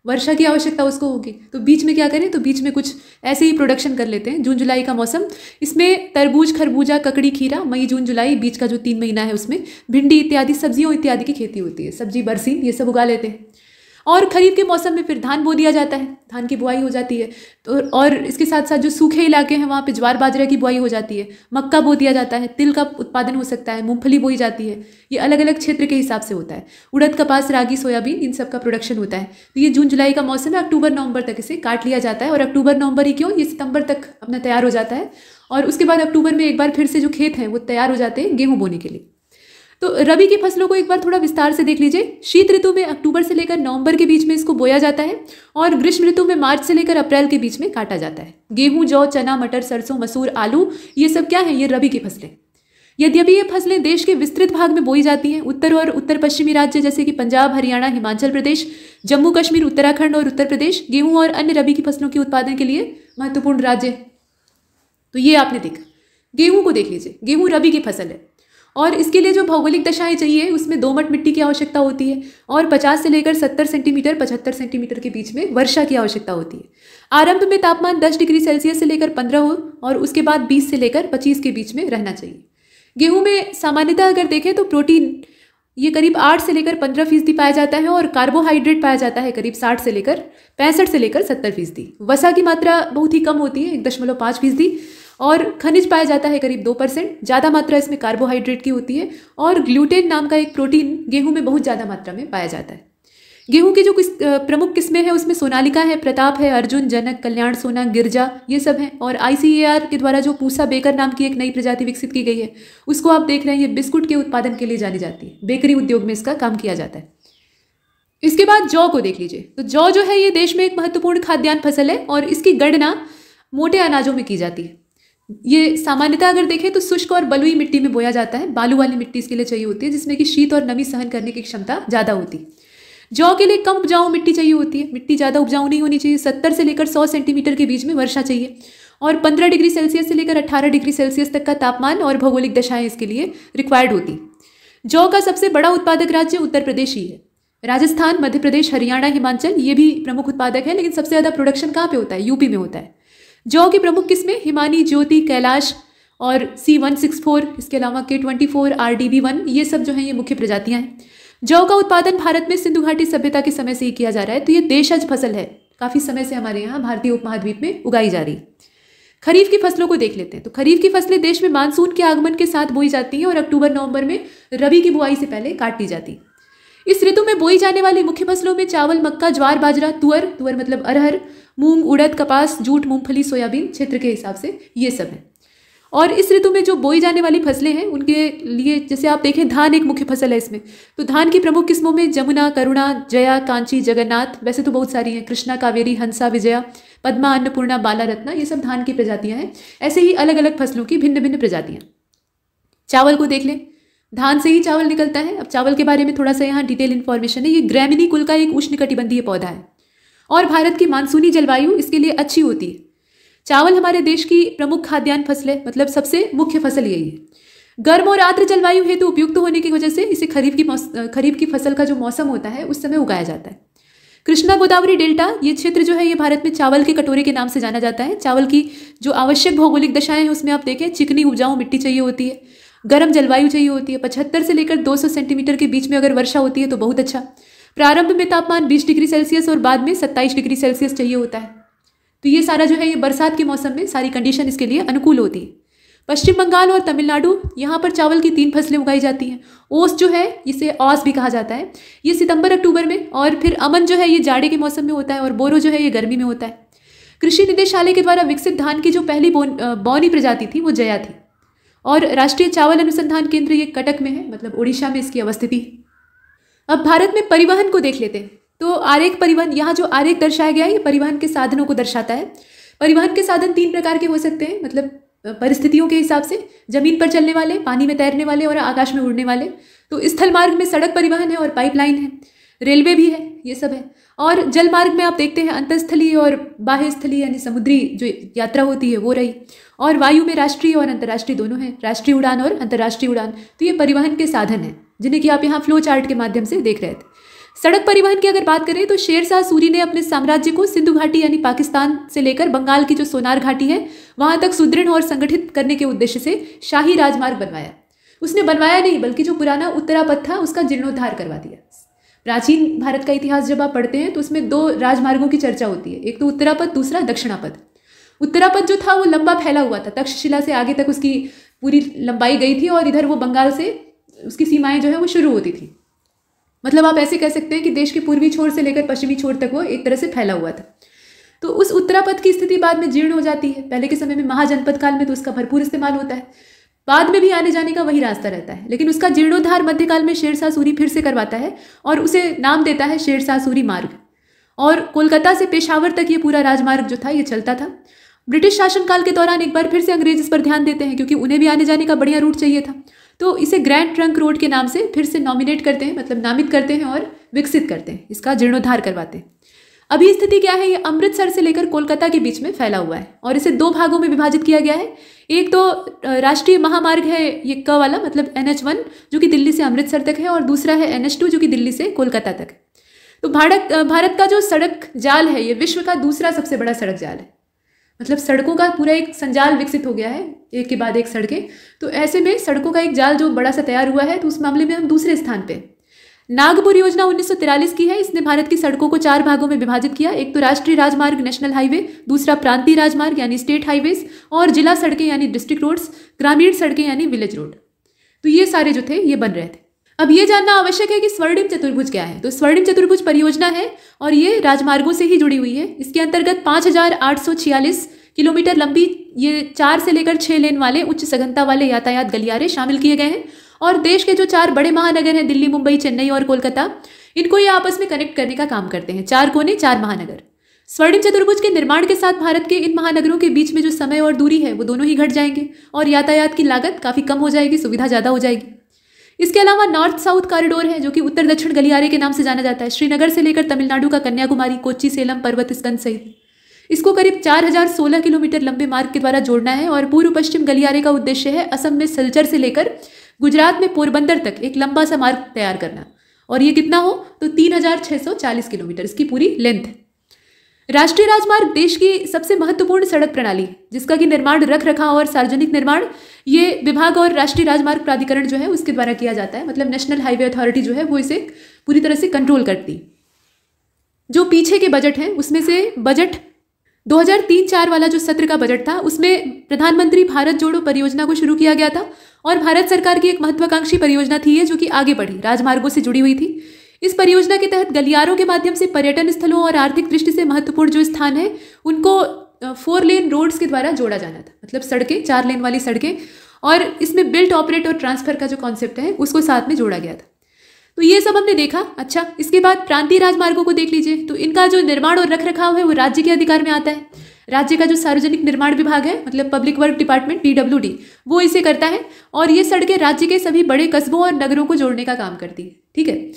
वर्षा की आवश्यकता उसको होगी, तो बीच में क्या करें, तो बीच में कुछ ऐसे ही प्रोडक्शन कर लेते हैं। जून जुलाई का मौसम, इसमें तरबूज, खरबूजा, ककड़ी, खीरा, मई, जून, जुलाई, बीच का जो 3 महीना है उसमें भिंडी इत्यादि सब्जियों इत्यादि की खेती होती है। सब्जी, बरसीन, ये सब उगा लेते हैं। और खरीफ के मौसम में फिर धान बो दिया जाता है, धान की बुआई हो जाती है। तो और इसके साथ साथ जो सूखे इलाके हैं वहाँ पे ज्वार बाजरा की बुआई हो जाती है, मक्का बो दिया जाता है, तिल का उत्पादन हो सकता है, मूंगफली बोई जाती है। ये अलग अलग क्षेत्र के हिसाब से होता है। उड़द, कपास, रागी, सोयाबीन, इन सब का प्रोडक्शन होता है। तो ये जून जुलाई का मौसम है, अक्टूबर नवंबर तक इसे काट लिया जाता है। और अक्टूबर नवंबर ही क्यों, ये सितंबर तक अपना तैयार हो जाता है। और उसके बाद अक्टूबर में एक बार फिर से जो खेत हैं वो तैयार हो जाते हैं गेहूँ बोने के लिए। तो रबी की फसलों को एक बार थोड़ा विस्तार से देख लीजिए। शीत ऋतु में अक्टूबर से लेकर नवंबर के बीच में इसको बोया जाता है, और ग्रीष्म ऋतु में मार्च से लेकर अप्रैल के बीच में काटा जाता है। गेहूं, जौ, चना, मटर, सरसों, मसूर, आलू, ये सब क्या है, ये रबी की फसलें। यद्यपि ये फसलें देश के विस्तृत भाग में बोई जाती हैं, उत्तर और उत्तर पश्चिमी राज्य जैसे कि पंजाब, हरियाणा, हिमाचल प्रदेश, जम्मू कश्मीर, उत्तराखंड और उत्तर प्रदेश गेहूं और अन्य रबी की फसलों के उत्पादन के लिए महत्वपूर्ण राज्य। तो ये आपने देखा। गेहूं को देख लीजिए, गेहूं रबी की फसल है, और इसके लिए जो भौगोलिक दशाएं चाहिए उसमें दोमट मिट्टी की आवश्यकता होती है, और 50 से लेकर 70 सेंटीमीटर 75 सेंटीमीटर के बीच में वर्षा की आवश्यकता होती है। आरंभ में तापमान 10 डिग्री सेल्सियस से लेकर 15 हो, और उसके बाद 20 से लेकर 25 के बीच में रहना चाहिए। गेहूं में सामान्यतः अगर देखें तो प्रोटीन ये करीब 8 से लेकर 15% पाया जाता है, और कार्बोहाइड्रेट पाया जाता है करीब 60 से लेकर 65 से लेकर 70%। वसा की मात्रा बहुत ही कम होती है, 1.5%, और खनिज पाया जाता है करीब 2%। ज़्यादा मात्रा इसमें कार्बोहाइड्रेट की होती है, और ग्लूटेन नाम का एक प्रोटीन गेहूं में बहुत ज़्यादा मात्रा में पाया जाता है। गेहूं की जो प्रमुख किस्में हैं उसमें सोनालिका है, प्रताप है, अर्जुन, जनक, कल्याण, सोना, गिरजा, ये सब हैं। और ICAR के द्वारा जो पूसा बेकर नाम की एक नई प्रजाति विकसित की गई है उसको आप देख रहे हैं, ये बिस्कुट के उत्पादन के लिए जानी जाती है, बेकरी उद्योग में इसका काम किया जाता है। इसके बाद जौ को देख लीजिए। तो जौ जो है ये देश में एक महत्वपूर्ण खाद्यान्न फसल है, और इसकी गणना मोटे अनाजों में की जाती है। ये सामान्यतः अगर देखें तो शुष्क और बलुई मिट्टी में बोया जाता है। बालू वाली मिट्टी इसके लिए चाहिए होती है, जिसमें कि शीत और नमी सहन करने की क्षमता ज़्यादा होती है। जौ के लिए कम उपजाऊ मिट्टी चाहिए होती है, मिट्टी ज़्यादा उपजाऊ नहीं होनी चाहिए। 70 से लेकर 100 सेंटीमीटर के बीच में वर्षा चाहिए, और 15 डिग्री सेल्सियस से लेकर 18 डिग्री सेल्सियस तक का तापमान और भौगोलिक दशाएं इसके लिए रिक्वायर्ड होती। जौ का सबसे बड़ा उत्पादक राज्य उत्तर प्रदेश ही है। राजस्थान, मध्य प्रदेश, हरियाणा, हिमाचल ये भी प्रमुख उत्पादक है, लेकिन सबसे ज़्यादा प्रोडक्शन कहाँ पे होता है, यूपी में होता है। जौ की प्रमुख किस्में हिमानी, ज्योति, कैलाश और C164, इसके अलावा K24, RDB1, ये सब जो हैं ये मुख्य प्रजातियां हैं। जौ का उत्पादन भारत में सिंधु घाटी सभ्यता के समय से ही किया जा रहा है, तो ये देशज फसल है, काफ़ी समय से हमारे यहाँ भारतीय उपमहाद्वीप में उगाई जा रही है। खरीफ की फसलों को देख लेते हैं। तो खरीफ की फसलें देश में मानसून के आगमन के साथ बोई जाती हैं, और अक्टूबर नवंबर में रबी की बुआई से पहले काट ली जाती है। इस ऋतु में बोई जाने वाली मुख्य फसलों में चावल, मक्का, ज्वार, बाजरा, तुअर मतलब अरहर, मूंग, उड़द, कपास, जूट, मूंगफली, सोयाबीन, क्षेत्र के हिसाब से ये सब है। और इस ऋतु में जो बोई जाने वाली फसलें हैं उनके लिए जैसे आप देखें धान एक मुख्य फसल है इसमें। तो धान की प्रमुख किस्मों में जमुना, करुणा, जया, कांची, जगन्नाथ, वैसे तो बहुत सारी हैं, कृष्णा, कावेरी, हंसा, विजया, पद्मा, अन्नपूर्णा, बाला रत्ना, ये सब धान की प्रजातियां हैं। ऐसे ही अलग अलग फसलों की भिन्न भिन्न प्रजातियां। चावल को देख लें, धान से ही चावल निकलता है। अब चावल के बारे में थोड़ा सा यहाँ डिटेल इन्फॉर्मेशन है। ये ग्रैमिनी कुल का एक उष्णकटिबंधीय पौधा है, और भारत की मानसूनी जलवायु इसके लिए अच्छी होती है। चावल हमारे देश की प्रमुख खाद्यान्न फसल है, मतलब सबसे मुख्य फसल यही है। गर्म और आर्द्र जलवायु हेतु तो उपयुक्त होने की वजह से इसे खरीफ की फसल का जो मौसम होता है उस समय उगाया जाता है। कृष्णा गोदावरी डेल्टा, ये क्षेत्र जो है ये भारत में चावल के कटोरे के नाम से जाना जाता है। चावल की जो आवश्यक भौगोलिक दशाएं हैं उसमें आप देखें, चिकनी उपजाऊ मिट्टी चाहिए होती है, गर्म जलवायु चाहिए होती है, 75 से लेकर 200 सेंटीमीटर के बीच में अगर वर्षा होती है तो बहुत अच्छा। प्रारंभ में तापमान 20 डिग्री सेल्सियस और बाद में 27 डिग्री सेल्सियस चाहिए होता है। तो ये सारा जो है ये बरसात के मौसम में सारी कंडीशन इसके लिए अनुकूल होती है। पश्चिम बंगाल और तमिलनाडु, यहाँ पर चावल की 3 फसलें उगाई जाती हैं। ओस जो है, इसे औस भी कहा जाता है, ये सितंबर अक्टूबर में, और फिर अमन जो है ये जाड़े के मौसम में होता है, और बोरो जो है ये गर्मी में होता है। कृषि निदेशालय के द्वारा विकसित धान की जो पहली बौनी प्रजाति थी वो जया थी, और राष्ट्रीय चावल अनुसंधान केंद्र ये कटक में है, मतलब ओडिशा में इसकी अवस्थिति है। अब भारत में परिवहन को देख लेते हैं। तो आरेख परिवहन, यहाँ जो आरेख दर्शाया गया है ये परिवहन के साधनों को दर्शाता है। परिवहन के साधन 3 प्रकार के हो सकते हैं, मतलब परिस्थितियों के हिसाब से, जमीन पर चलने वाले, पानी में तैरने वाले और आकाश में उड़ने वाले। तो स्थल मार्ग में सड़क परिवहन है और पाइपलाइन है, रेलवे भी है, ये सब है। और जल मार्ग में आप देखते हैं अंतरस्थलीय और बाह्य स्थलीय यानी समुद्री जो यात्रा होती है वो रही। और वायु में राष्ट्रीय और अंतर्राष्ट्रीय दोनों हैं, राष्ट्रीय उड़ान और अंतर्राष्ट्रीय उड़ान। तो ये परिवहन के साधन हैं जिन्हें कि आप यहाँ फ्लो चार्ट के माध्यम से देख रहे थे। सड़क परिवहन की अगर बात करें तो शेरशाह सूरी ने अपने साम्राज्य को सिंधु घाटी यानी पाकिस्तान से लेकर बंगाल की जो सोनार घाटी है वहां तक सुदृढ़ और संगठित करने के उद्देश्य से शाही राजमार्ग बनवाया। उसने बनवाया नहीं बल्कि जो पुराना उत्तरापथ था उसका जीर्णोद्धार करवा दिया। प्राचीन भारत का इतिहास जब आप पढ़ते हैं तो उसमें 2 राजमार्गों की चर्चा होती है, एक तो उत्तरापथ, दूसरा दक्षिणापथ। उत्तरापथ जो था वो लंबा फैला हुआ था, तक्षशिला से आगे तक उसकी पूरी लंबाई गई थी, और इधर वो बंगाल से उसकी सीमाएं जो है वो शुरू होती थी। मतलब आप ऐसे कह सकते हैं कि देश के पूर्वी छोर से लेकर पश्चिमी छोर तक वो एक तरह से फैला हुआ था। तो उस उत्तरापथ की स्थिति बाद में जीर्ण हो जाती है। पहले के समय में महाजनपद काल में तो उसका भरपूर इस्तेमाल होता है, बाद में भी आने जाने का वही रास्ता रहता है, लेकिन उसका जीर्णोद्धार मध्यकाल में शेरशाह सूरी फिर से करवाता है और उसे नाम देता है शेरशाह सूरी मार्ग। और कोलकाता से पेशावर तक ये पूरा राजमार्ग जो था ये चलता था। ब्रिटिश शासनकाल के दौरान एक बार फिर से अंग्रेज इस पर ध्यान देते हैं क्योंकि उन्हें भी आने जाने का बढ़िया रूट चाहिए था, तो इसे ग्रैंड ट्रंक रोड के नाम से फिर से नॉमिनेट करते हैं, मतलब नामित करते हैं और विकसित करते हैं, इसका जीर्णोद्धार करवाते हैं। अभी स्थिति क्या है, ये अमृतसर से लेकर कोलकाता के बीच में फैला हुआ है और इसे 2 भागों में विभाजित किया गया है। एक तो राष्ट्रीय महामार्ग है ये क वाला, मतलब NH1 जो कि दिल्ली से अमृतसर तक है, और दूसरा है NH2 जो कि दिल्ली से कोलकाता तक है। तो भारत का जो सड़क जाल है ये विश्व का दूसरा सबसे बड़ा सड़क जाल है, मतलब सड़कों का पूरा एक संजाल विकसित हो गया है, एक के बाद एक सड़कें। तो ऐसे में सड़कों का एक जाल जो बड़ा सा तैयार हुआ है, तो उस मामले में हम दूसरे स्थान पे। नागपुर योजना 1943 की है, इसने भारत की सड़कों को 4 भागों में विभाजित किया। एक तो राष्ट्रीय राजमार्ग नेशनल हाईवे, दूसरा प्रांतीय राजमार्ग यानी स्टेट हाईवेज, और जिला सड़कें यानी डिस्ट्रिक्ट रोड्स, ग्रामीण सड़कें यानी विलेज रोड। तो ये सारे जो थे ये बन रहे थे। अब ये जानना आवश्यक है कि स्वर्णिम चतुर्भुज क्या है। तो स्वर्णिम चतुर्भुज परियोजना है और ये राजमार्गों से ही जुड़ी हुई है। इसके अंतर्गत 5846 किलोमीटर लंबी ये 4 से लेकर 6 लेन वाले उच्च सघनता वाले यातायात गलियारे शामिल किए गए हैं, और देश के जो 4 बड़े महानगर हैं, दिल्ली, मुंबई, चेन्नई और कोलकाता, इनको ये आपस में कनेक्ट करने का काम करते हैं। 4 कोने 4 महानगर। स्वर्णिम चतुर्भुज के निर्माण के साथ भारत के इन महानगरों के बीच में जो समय और दूरी है वो दोनों ही घट जाएंगे और यातायात की लागत काफी कम हो जाएगी, सुविधा ज्यादा हो जाएगी। इसके अलावा नॉर्थ साउथ कॉरिडोर है जो कि उत्तर दक्षिण गलियारे के नाम से जाना जाता है, श्रीनगर से लेकर तमिलनाडु का कन्याकुमारी, कोच्चि, सेलम, पर्वत स्कंद सहित। इसको करीब 4016 किलोमीटर लंबे मार्ग के द्वारा जोड़ना है, और पूर्व पश्चिम गलियारे का उद्देश्य है असम में सिलचर से लेकर गुजरात में पोरबंदर तक एक लंबा सा मार्ग तैयार करना, और ये कितना हो तो 3640 किलोमीटर इसकी पूरी लेंथ है। राष्ट्रीय राजमार्ग देश की सबसे महत्वपूर्ण सड़क प्रणाली है जिसका कि निर्माण, रख रखाव और सार्वजनिक निर्माण ये विभाग और राष्ट्रीय राजमार्ग प्राधिकरण जो है उसके द्वारा किया जाता है, मतलब नेशनल हाईवे अथॉरिटी जो है वो इसे पूरी तरह से कंट्रोल करती। जो पीछे के बजट हैं उसमें से बजट 2003-04 वाला जो सत्र का बजट था उसमें प्रधानमंत्री भारत जोड़ो परियोजना को शुरू किया गया था, और भारत सरकार की एक महत्वाकांक्षी परियोजना थी ये जो कि आगे बढ़ी, राजमार्गों से जुड़ी हुई थी। इस परियोजना के तहत गलियारों के माध्यम से पर्यटन स्थलों और आर्थिक दृष्टि से महत्वपूर्ण जो स्थान है उनको 4 लेन रोड्स के द्वारा जोड़ा जाना था, मतलब सड़कें 4 लेन वाली सड़कें, और इसमें बिल्ट, ऑपरेट और ट्रांसफर का जो कॉन्सेप्ट है उसको साथ में जोड़ा गया था। तो ये सब हमने देखा। अच्छा, इसके बाद प्रांतीय राजमार्गों को देख लीजिए। तो इनका जो निर्माण और रख रखाव है वो राज्य के अधिकार में आता है। राज्य का जो सार्वजनिक निर्माण विभाग है, मतलब पब्लिक वर्क डिपार्टमेंट PWD, वो इसे करता है, और ये सड़कें राज्य के सभी बड़े कस्बों और नगरों को जोड़ने का काम करती है। ठीक है,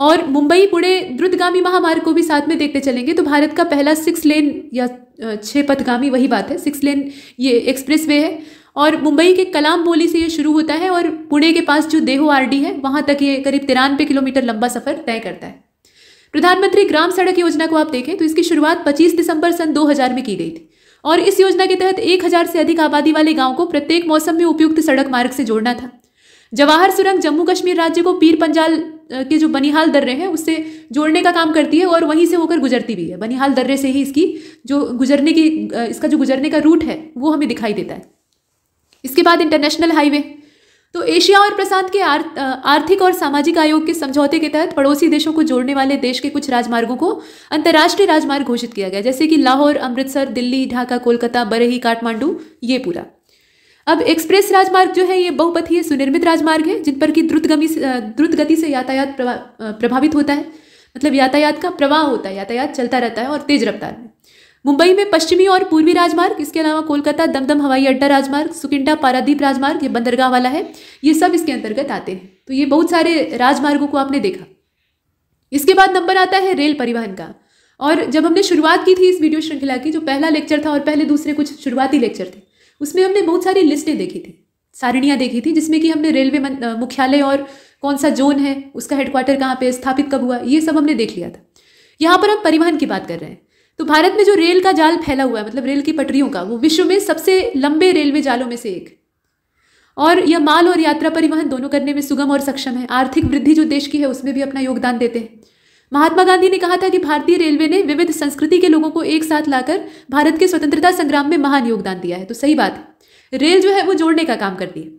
और मुंबई पुणे द्रुतगामी महामार्ग को भी साथ में देखते चलेंगे तो भारत का पहला 6 लेन या 6 पथगामी, वही बात है, 6 लेन ये एक्सप्रेस वे है, और मुंबई के कलाम बोली से ये शुरू होता है और पुणे के पास जो देहो RD है वहां तक ये करीब 93 किलोमीटर लंबा सफर तय करता है। प्रधानमंत्री ग्राम सड़क योजना को आप देखें तो इसकी शुरुआत 25 दिसंबर सन 2000 में की गई थी और इस योजना के तहत 1000 से अधिक आबादी वाले गांव को प्रत्येक मौसम में उपयुक्त सड़क मार्ग से जोड़ना था। जवाहर सुरंग जम्मू कश्मीर राज्य को पीर पंजाल के जो बनिहाल दर्रे हैं उससे जोड़ने का काम करती है और वहीं से होकर गुजरती भी है। बनिहाल दर्रे से ही इसकी इसका जो गुजरने का रूट है वो हमें दिखाई देता है। इसके बाद इंटरनेशनल हाईवे, तो एशिया और प्रशांत के आर्थिक और सामाजिक आयोग के समझौते के तहत पड़ोसी देशों को जोड़ने वाले देश के कुछ राजमार्गों को अंतर्राष्ट्रीय राजमार्ग घोषित किया गया, जैसे कि लाहौर, अमृतसर, दिल्ली, ढाका, कोलकाता, बरेली, काठमांडू, ये पूरा। अब एक्सप्रेस राजमार्ग जो है ये बहुपथीय सुनिर्मित राजमार्ग है जिन पर कि द्रुत गति से यातायात प्रभावित होता है, मतलब यातायात का प्रवाह होता है, यातायात चलता रहता है और तेज रफ्तार में। मुंबई में पश्चिमी और पूर्वी राजमार्ग, इसके अलावा कोलकाता दमदम हवाई अड्डा राजमार्ग, सुकिंडा पारादीप राजमार्ग, ये बंदरगाह वाला है, ये सब इसके अंतर्गत आते हैं। तो ये बहुत सारे राजमार्गों को आपने देखा। इसके बाद नंबर आता है रेल परिवहन का। और जब हमने शुरुआत की थी इस वीडियो श्रृंखला की, जो पहला लेक्चर था और पहले दूसरे कुछ शुरुआती लेक्चर थे, उसमें हमने बहुत सारी लिस्टें देखी थी, सारणियाँ देखी थी, जिसमें कि हमने रेलवे मुख्यालय और कौन सा जोन है, उसका हेडक्वार्टर कहाँ पे स्थापित कब हुआ, ये सब हमने देख लिया था। यहाँ पर हम परिवहन की बात कर रहे हैं। तो भारत में जो रेल का जाल फैला हुआ है, मतलब रेल की पटरियों का, वो विश्व में सबसे लंबे रेलवे जालों में से एक, और यह माल और यात्रा परिवहन दोनों करने में सुगम और सक्षम है। आर्थिक वृद्धि जो देश की है उसमें भी अपना योगदान देते हैं। महात्मा गांधी ने कहा था कि भारतीय रेलवे ने विविध संस्कृति के लोगों को एक साथ लाकर भारत के स्वतंत्रता संग्राम में महान योगदान दिया है। तो सही बात है, रेल जो है वो जोड़ने का काम करती है।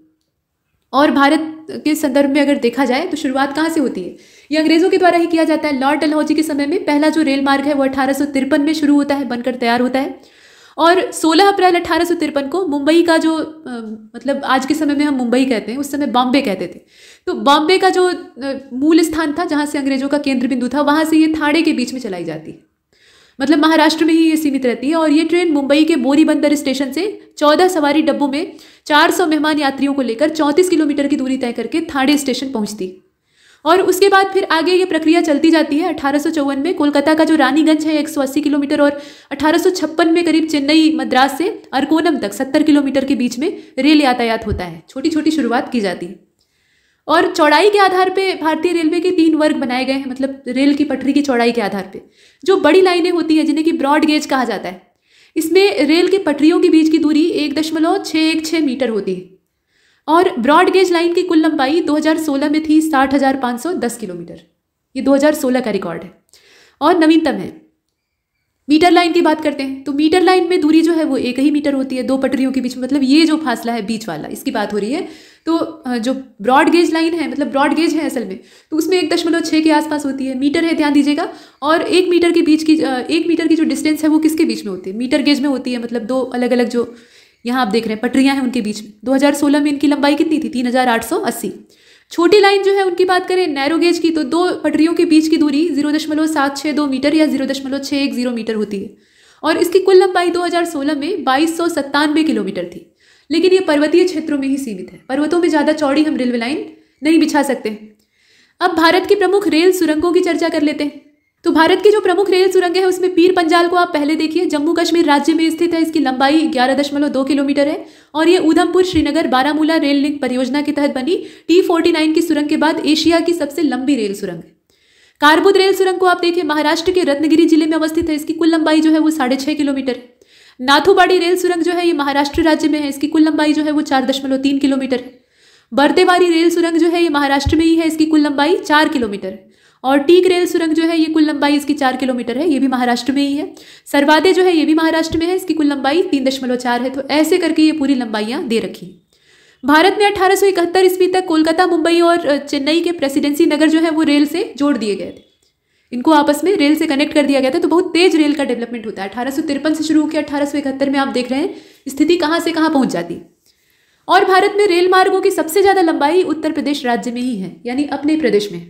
और भारत के संदर्भ में अगर देखा जाए तो शुरुआत कहाँ से होती है, ये अंग्रेजों के द्वारा ही किया जाता है। लॉर्ड डलहौजी के समय में पहला जो रेल मार्ग है वो 1853 में शुरू होता है, बनकर तैयार होता है। और 16 अप्रैल 1853 को मुंबई का जो मतलब आज के समय में हम मुंबई कहते हैं, उस समय बॉम्बे कहते थे, तो बॉम्बे का जो मूल स्थान था जहाँ से अंग्रेजों का केंद्र बिंदु था, वहाँ से ये थाड़े के बीच में चलाई जाती है, मतलब महाराष्ट्र में ही ये सीमित रहती है। और ये ट्रेन मुंबई के बोरी बंदर स्टेशन से 14 सवारी डब्बों में 400 मेहमान यात्रियों को लेकर 34 किलोमीटर की दूरी तय करके थाड़े स्टेशन पहुंचती। और उसके बाद फिर आगे ये प्रक्रिया चलती जाती है। 1854 में कोलकाता का जो रानीगंज है 180 किलोमीटर, और 1856 में करीब चेन्नई मद्रास से अरकोनम तक 70 किलोमीटर के बीच में रेल यातायात होता है। छोटी छोटी शुरुआत की जाती है। और चौड़ाई के आधार पे भारतीय रेलवे के 3 वर्ग बनाए गए हैं, मतलब रेल की पटरी की चौड़ाई के आधार पे। जो बड़ी लाइनें होती हैं जिन्हें कि ब्रॉड गेज कहा जाता है, इसमें रेल की पटरियों के बीच की दूरी 1.616 मीटर होती है। और ब्रॉड गेज लाइन की कुल लंबाई 2016 में थी 60,510 किलोमीटर। ये 2016 का रिकॉर्ड है और नवीनतम है। मीटर लाइन की बात करते हैं तो मीटर लाइन में दूरी जो है वो 1 ही मीटर होती है 2 पटरियों के बीच में, मतलब ये जो फासला है बीच वाला, इसकी बात हो रही है। तो जो ब्रॉड गेज लाइन है, मतलब ब्रॉड गेज है असल में, तो उसमें 1.6 के आसपास होती है। मीटर है, ध्यान दीजिएगा। और 1 मीटर के बीच की 1 मीटर की जो डिस्टेंस है वो किसके बीच में होती है, मीटर गेज में होती है। मतलब 2 अलग अलग जो यहाँ आप देख रहे हैं पटरियाँ हैं उनके बीच में। 2016 में इनकी लंबाई कितनी थी, 3,880। छोटी लाइन जो है उनकी बात करें नैरो गेज की, तो 2 पटरियों के बीच की दूरी 0.762 मीटर या 0.610 मीटर होती है। और इसकी कुल लंबाई 2016 में 2297 किलोमीटर थी। लेकिन ये पर्वतीय क्षेत्रों में ही सीमित है, पर्वतों में ज़्यादा चौड़ी हम रेलवे लाइन नहीं बिछा सकते। अब भारत की प्रमुख रेल सुरंगों की चर्चा कर लेते हैं। तो भारत की जो प्रमुख रेल सुरंगें हैं उसमें पीर पंजाल को आप पहले देखिए, जम्मू कश्मीर राज्य में स्थित है। इसकी लंबाई 11.2 किलोमीटर है और ये उधमपुर श्रीनगर बारामूला रेल लिंक परियोजना के तहत बनी T49 की सुरंग के बाद एशिया की सबसे लंबी रेल सुरंग है। कारबुद रेल सुरंग को आप देखिए, महाराष्ट्र के रत्नगिरी जिले में अवस्थित है। इसकी कुल लंबाई जो है वो 6.5 किलोमीटर है। नाथुबाड़ी रेल सुरंग जो है ये महाराष्ट्र राज्य में है। इसकी कुल लंबाई जो है वो 4.3 किलोमीटर है। बर्तेवारी रेल सुरंग जो है ये महाराष्ट्र में ही है। इसकी कुल लंबाई 4 किलोमीटर है। और टीक रेल सुरंग जो है ये कुल लंबाई इसकी 4 किलोमीटर है, ये भी महाराष्ट्र में ही है। सरवादे जो है ये भी महाराष्ट्र में है। इसकी कुल लंबाई 3.4 है। तो ऐसे करके ये पूरी लंबाइयाँ दे रखी। भारत में 1871 ईस्वी तक कोलकाता, मुंबई और चेन्नई के प्रेसिडेंसी नगर जो है वो रेल से जोड़ दिए गए थे। इनको आपस में रेल से कनेक्ट कर दिया गया था। तो बहुत तेज रेल का डेवलपमेंट होता है। 1853 से शुरू किया, 1871 में आप देख रहे हैं स्थिति कहाँ से कहाँ पहुँच जाती है। और भारत में रेल मार्गों की सबसे ज़्यादा लंबाई उत्तर प्रदेश राज्य में ही है, यानी अपने प्रदेश में।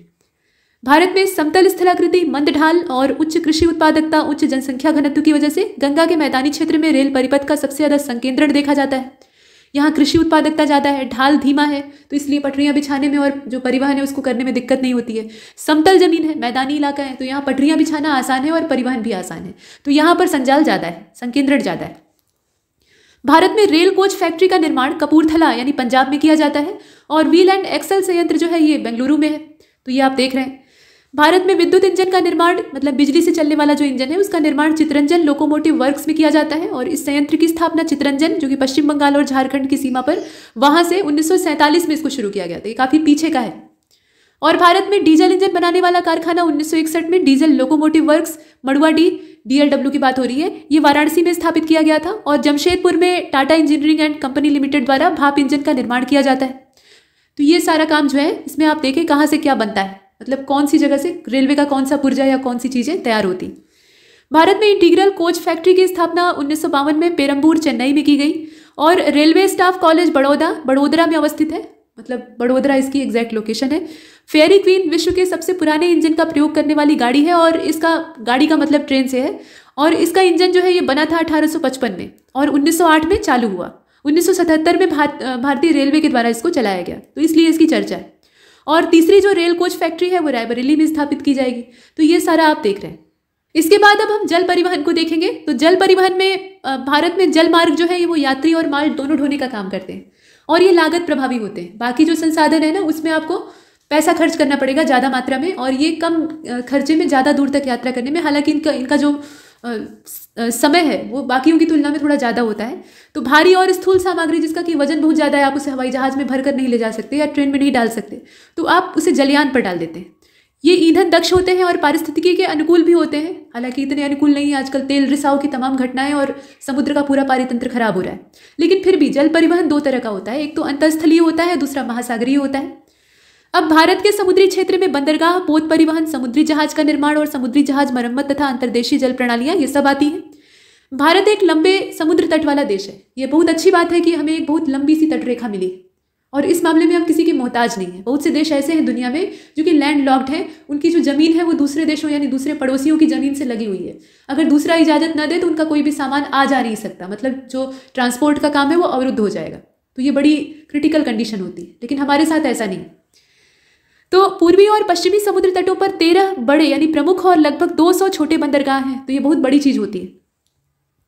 भारत में समतल स्थलाकृति, मंद ढाल और उच्च कृषि उत्पादकता, उच्च जनसंख्या घनत्व की वजह से गंगा के मैदानी क्षेत्र में रेल परिपथ का सबसे ज़्यादा संकेंद्रण देखा जाता है। यहाँ कृषि उत्पादकता ज़्यादा है, ढाल धीमा है, तो इसलिए पटरियाँ बिछाने में और जो परिवहन है उसको करने में दिक्कत नहीं होती है। समतल जमीन है, मैदानी इलाका है, तो यहाँ पटरियाँ बिछाना आसान है और परिवहन भी आसान है। तो यहाँ पर संजाल ज़्यादा है, संकेंद्रण ज़्यादा है। भारत में रेल कोच फैक्ट्री का निर्माण कपूरथला यानी पंजाब में किया जाता है और व्हील एंड एक्सल संयंत्र जो है ये बेंगलुरु में है। तो ये आप देख रहे हैं। भारत में विद्युत इंजन का निर्माण, मतलब बिजली से चलने वाला जो इंजन है, उसका निर्माण चितरंजन लोकोमोटिव वर्क्स में किया जाता है और इस संयंत्र की स्थापना चितरंजन, जो कि पश्चिम बंगाल और झारखंड की सीमा पर, वहां से 1947 में इसको शुरू किया गया था। ये काफी पीछे का है। और भारत में डीजल इंजन बनाने वाला कारखाना 1961 में diesel locomotive works Manduadih, DLW की बात हो रही है, ये वाराणसी में स्थापित किया गया था। और जमशेदपुर में Tata engineering and company limited द्वारा भाप इंजन का निर्माण किया जाता है। तो ये सारा काम जो है, इसमें आप देखें कहाँ से क्या बनता है, मतलब कौन सी जगह से रेलवे का कौन सा पुर्जा या कौन सी चीज़ें तैयार होती। भारत में इंटीग्रल कोच फैक्ट्री की स्थापना 1952 में पेरम्बूर, चेन्नई में की गई। और रेलवे स्टाफ कॉलेज बड़ोदरा में अवस्थित है, मतलब बड़ोदरा इसकी एग्जैक्ट लोकेशन है। फेयरी क्वीन विश्व के सबसे पुराने इंजन का प्रयोग करने वाली गाड़ी है और इसका, गाड़ी का मतलब ट्रेन से है, और इसका इंजन जो है ये बना था 1855 में और 1908 में चालू हुआ। 1977 में भारतीय रेलवे के द्वारा इसको चलाया गया, तो इसलिए इसकी चर्चा है। और तीसरी जो रेल कोच फैक्ट्री है वो रायबरेली में स्थापित की जाएगी। तो ये सारा आप देख रहे हैं। इसके बाद अब हम जल परिवहन को देखेंगे। तो जल परिवहन में भारत में जल मार्ग जो है वो यात्री और माल दोनों ढोने का काम करते हैं और ये लागत प्रभावी होते हैं। बाकी जो संसाधन है ना, उसमें आपको पैसा खर्च करना पड़ेगा ज़्यादा मात्रा में, और ये कम खर्चे में ज़्यादा दूर तक यात्रा करने में, हालांकि इनका जो समय है वो बाकियों की तुलना में थोड़ा ज़्यादा होता है। तो भारी और स्थूल सामग्री जिसका कि वजन बहुत ज़्यादा है, आप उसे हवाई जहाज़ में भरकर नहीं ले जा सकते या ट्रेन में नहीं डाल सकते, तो आप उसे जलयान पर डाल देते हैं। ये ईंधन दक्ष होते हैं और पारिस्थितिकी के अनुकूल भी होते हैं, हालांकि इतने अनुकूल नहीं है। आजकल तेल रिसाव की तमाम घटनाएं और समुद्र का पूरा पारितंत्र खराब हो रहा है, लेकिन फिर भी जल परिवहन दो तरह का होता है। एक तो अंतरस्थलीय होता है, दूसरा महासागरीय होता है। अब भारत के समुद्री क्षेत्र में बंदरगाह, पोत परिवहन, समुद्री जहाज का निर्माण और समुद्री जहाज मरम्मत तथा अंतर्देशीय जल प्रणालियां, ये सब आती हैं। भारत एक लंबे समुद्र तट वाला देश है। ये बहुत अच्छी बात है कि हमें एक बहुत लंबी सी तटरेखा मिली और इस मामले में हम किसी के मोहताज नहीं है। बहुत से देश ऐसे हैं दुनिया में जो कि लैंड लॉक्ड हैं, उनकी जो जमीन है वो दूसरे देशों यानी दूसरे पड़ोसियों की जमीन से लगी हुई है। अगर दूसरा इजाजत न दे तो उनका कोई भी सामान आ जा नहीं सकता, मतलब जो ट्रांसपोर्ट का काम है वो अवरुद्ध हो जाएगा। तो ये बड़ी क्रिटिकल कंडीशन होती है, लेकिन हमारे साथ ऐसा नहीं। तो पूर्वी और पश्चिमी समुद्र तटों पर 13 बड़े यानी प्रमुख और लगभग 200 छोटे बंदरगाह हैं। तो ये बहुत बड़ी चीज होती है।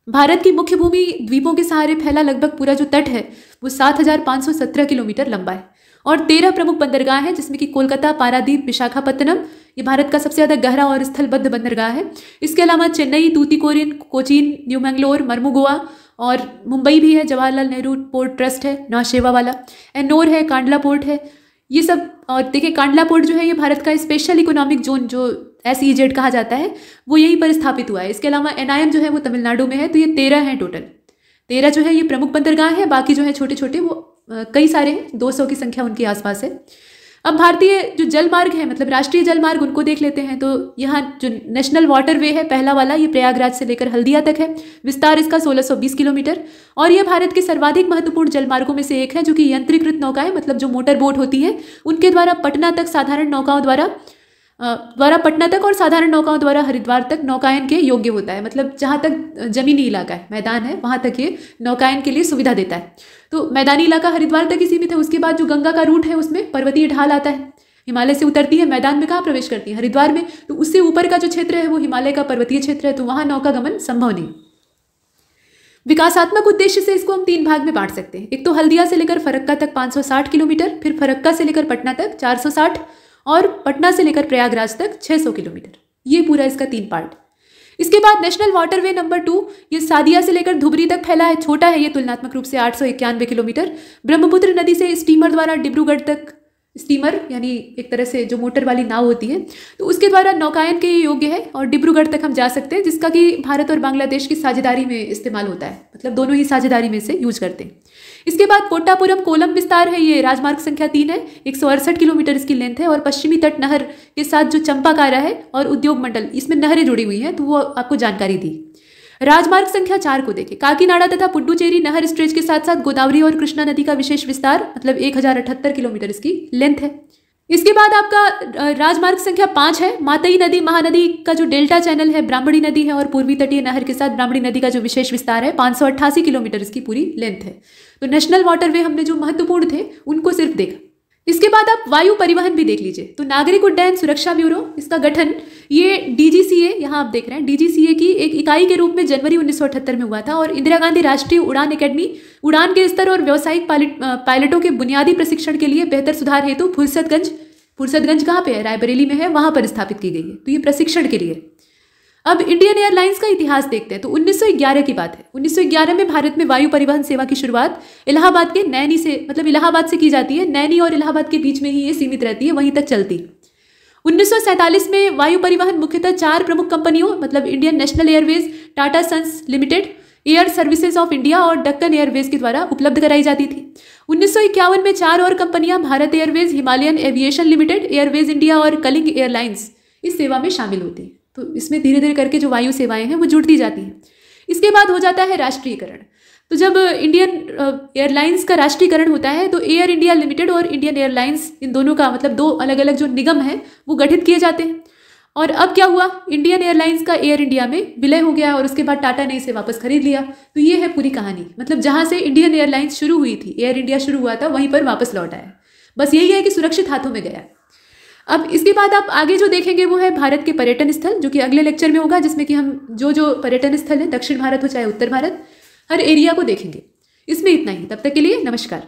भारत की मुख्य भूमि द्वीपों के सहारे फैला लगभग पूरा जो तट है वो 7,517 किलोमीटर लंबा है और 13 प्रमुख बंदरगाह हैं, जिसमें कि कोलकाता, पारादीप, विशाखापत्तनम, ये भारत का सबसे ज़्यादा गहरा और स्थलबद्ध बंदरगाह है। इसके अलावा चेन्नई, तूतीकोरिन, कोचीन, न्यू मैंगलोर, मर्मुगोआ और मुंबई भी है, जवाहरलाल नेहरू पोर्ट ट्रस्ट है, नौशेवा वाला, एन्नोर है, कांडला पोर्ट है, ये सब। और देखिए कांडला पोर्ट जो है ये भारत का स्पेशल इकोनॉमिक जोन जो SEZ कहा जाता है वो यहीं पर स्थापित हुआ है। इसके अलावा NIM जो है वो तमिलनाडु में है। तो ये 13 हैं टोटल। 13 जो है ये प्रमुख बंदरगाह है, बाकी जो है छोटे छोटे वो कई सारे हैं, 200 की संख्या उनके आसपास है। अब भारतीय जो जल मार्ग है, मतलब राष्ट्रीय जल मार्ग, उनको देख लेते हैं। तो यहाँ जो नेशनल वाटर वे है पहला वाला, ये प्रयागराज से लेकर हल्दिया तक है। विस्तार इसका 1620 किलोमीटर और यह भारत के सर्वाधिक महत्वपूर्ण जल मार्गों में से एक है, जो कि यंत्रीकृत नौकाएं, मतलब जो मोटर बोट होती है उनके द्वारा पटना तक साधारण नौकाओं द्वारा पटना तक और साधारण नौकाओं द्वारा हरिद्वार तक नौकायन के योग्य होता है। मतलब जहाँ तक जमीनी इलाका है, मैदान है, वहाँ तक ये नौकायन के लिए सुविधा देता है। तो मैदानी इलाका हरिद्वार तक ही सीमित है। उसके बाद जो गंगा का रूट है उसमें पर्वतीय ढाल आता है, हिमालय से उतरती है, मैदान में कहाँ प्रवेश करती है, हरिद्वार में। तो उससे ऊपर का जो क्षेत्र है वो हिमालय का पर्वतीय क्षेत्र है, तो वहाँ नौका गमन संभव नहीं। विकासात्मक उद्देश्य से इसको हम 3 भाग में बांट सकते हैं। एक तो हल्दिया से लेकर फरक्का तक 560 किलोमीटर, फिर फरक्का से लेकर पटना तक 460 और पटना से लेकर प्रयागराज तक 600 किलोमीटर। ये पूरा इसका 3 पार्ट। इसके बाद नेशनल वाटरवे नंबर 2, ये सादिया से लेकर धुबरी तक फैला है, छोटा है ये तुलनात्मक रूप से 891 किलोमीटर। ब्रह्मपुत्र नदी से स्टीमर द्वारा डिब्रूगढ़ तक, स्टीमर यानी एक तरह से जो मोटर वाली नाव होती है, तो उसके द्वारा नौकायन के योग्य है और डिब्रूगढ़ तक हम जा सकते हैं, जिसका कि भारत और बांग्लादेश की साझेदारी में इस्तेमाल होता है, मतलब दोनों ही साझेदारी में से यूज करते हैं। इसके बाद कोट्टापुरम कोलम विस्तार है, ये राजमार्ग संख्या 3 है, 168 किलोमीटर इसकी लेंथ है और पश्चिमी तट नहर के साथ जो चंपाकारा है और उद्योग मंडल, इसमें नहरें जुड़ी हुई हैं, तो वो आपको जानकारी दी। राजमार्ग संख्या 4 को देखें, काकीनाडा तथा पुडुचेरी नहर स्ट्रेच के साथ साथ गोदावरी और कृष्णा नदी का विशेष विस्तार, मतलब 1078 किलोमीटर इसकी लेंथ है। इसके बाद आपका राजमार्ग संख्या 5 है, मातई नदी महानदी का जो डेल्टा चैनल है, ब्राह्मणी नदी है और पूर्वी तटीय नहर के साथ ब्राह्मणी नदी का जो विशेष विस्तार है, 588 किलोमीटर इसकी पूरी लेंथ है। तो नेशनल वाटरवे हमने जो महत्वपूर्ण थे उनको सिर्फ देखा। इसके बाद आप वायु परिवहन भी देख लीजिए। तो नागरिक उड्डयन सुरक्षा ब्यूरो, इसका गठन ये DGCA, यहाँ आप देख रहे हैं, DGCA की एक इकाई के रूप में जनवरी 1978 में हुआ था और इंदिरा गांधी राष्ट्रीय उड़ान अकेडमी उड़ान के स्तर और व्यावसायिक पायलटों के बुनियादी प्रशिक्षण के लिए बेहतर सुधार हेतु फुर्सतगंज फुर्सतगंज कहाँ पे है, रायबरेली में है, वहां पर स्थापित की गई है। तो ये प्रशिक्षण के लिए। अब इंडियन एयरलाइंस का इतिहास देखते हैं तो 1911 की बात है। 1911 में भारत में वायु परिवहन सेवा की शुरुआत इलाहाबाद के नैनी से, मतलब इलाहाबाद से की जाती है। नैनी और इलाहाबाद के बीच में ही ये सीमित रहती है, वहीं तक चलती। 1947 में वायु परिवहन मुख्यतः 4 प्रमुख कंपनियों, मतलब Indian national airways, Tata sons limited, air services of India और दक्कन एयरवेज के द्वारा उपलब्ध कराई जाती थी। 1951 में 4 और कंपनियां, Bharat Airways, Himalayan aviation limited, Airways India और कलिंग एयरलाइंस, इस सेवा में शामिल होती हैं। तो इसमें धीरे धीरे करके जो वायु सेवाएं हैं वो जुड़ती जाती हैं। इसके बाद हो जाता है राष्ट्रीयकरण। तो जब इंडियन एयरलाइंस का राष्ट्रीयकरण होता है तो एयर इंडिया लिमिटेड और इंडियन एयरलाइंस, इन दोनों का मतलब 2 अलग अलग जो निगम है वो गठित किए जाते हैं। और अब क्या हुआ, इंडियन एयरलाइंस का एयर इंडिया में विलय हो गया और उसके बाद टाटा ने इसे वापस खरीद लिया। तो ये है पूरी कहानी, मतलब जहां से इंडियन एयरलाइंस शुरू हुई थी, एयर इंडिया शुरू हुआ था, वहीं पर वापस लौट आया। बस यही है कि सुरक्षित हाथों में गया। अब इसके बाद आप आगे जो देखेंगे वो है भारत के पर्यटन स्थल, जो कि अगले लेक्चर में होगा, जिसमें कि हम जो पर्यटन स्थल है, दक्षिण भारत हो चाहे उत्तर भारत, हर एरिया को देखेंगे। इसमें इतना ही, तब तक के लिए नमस्कार।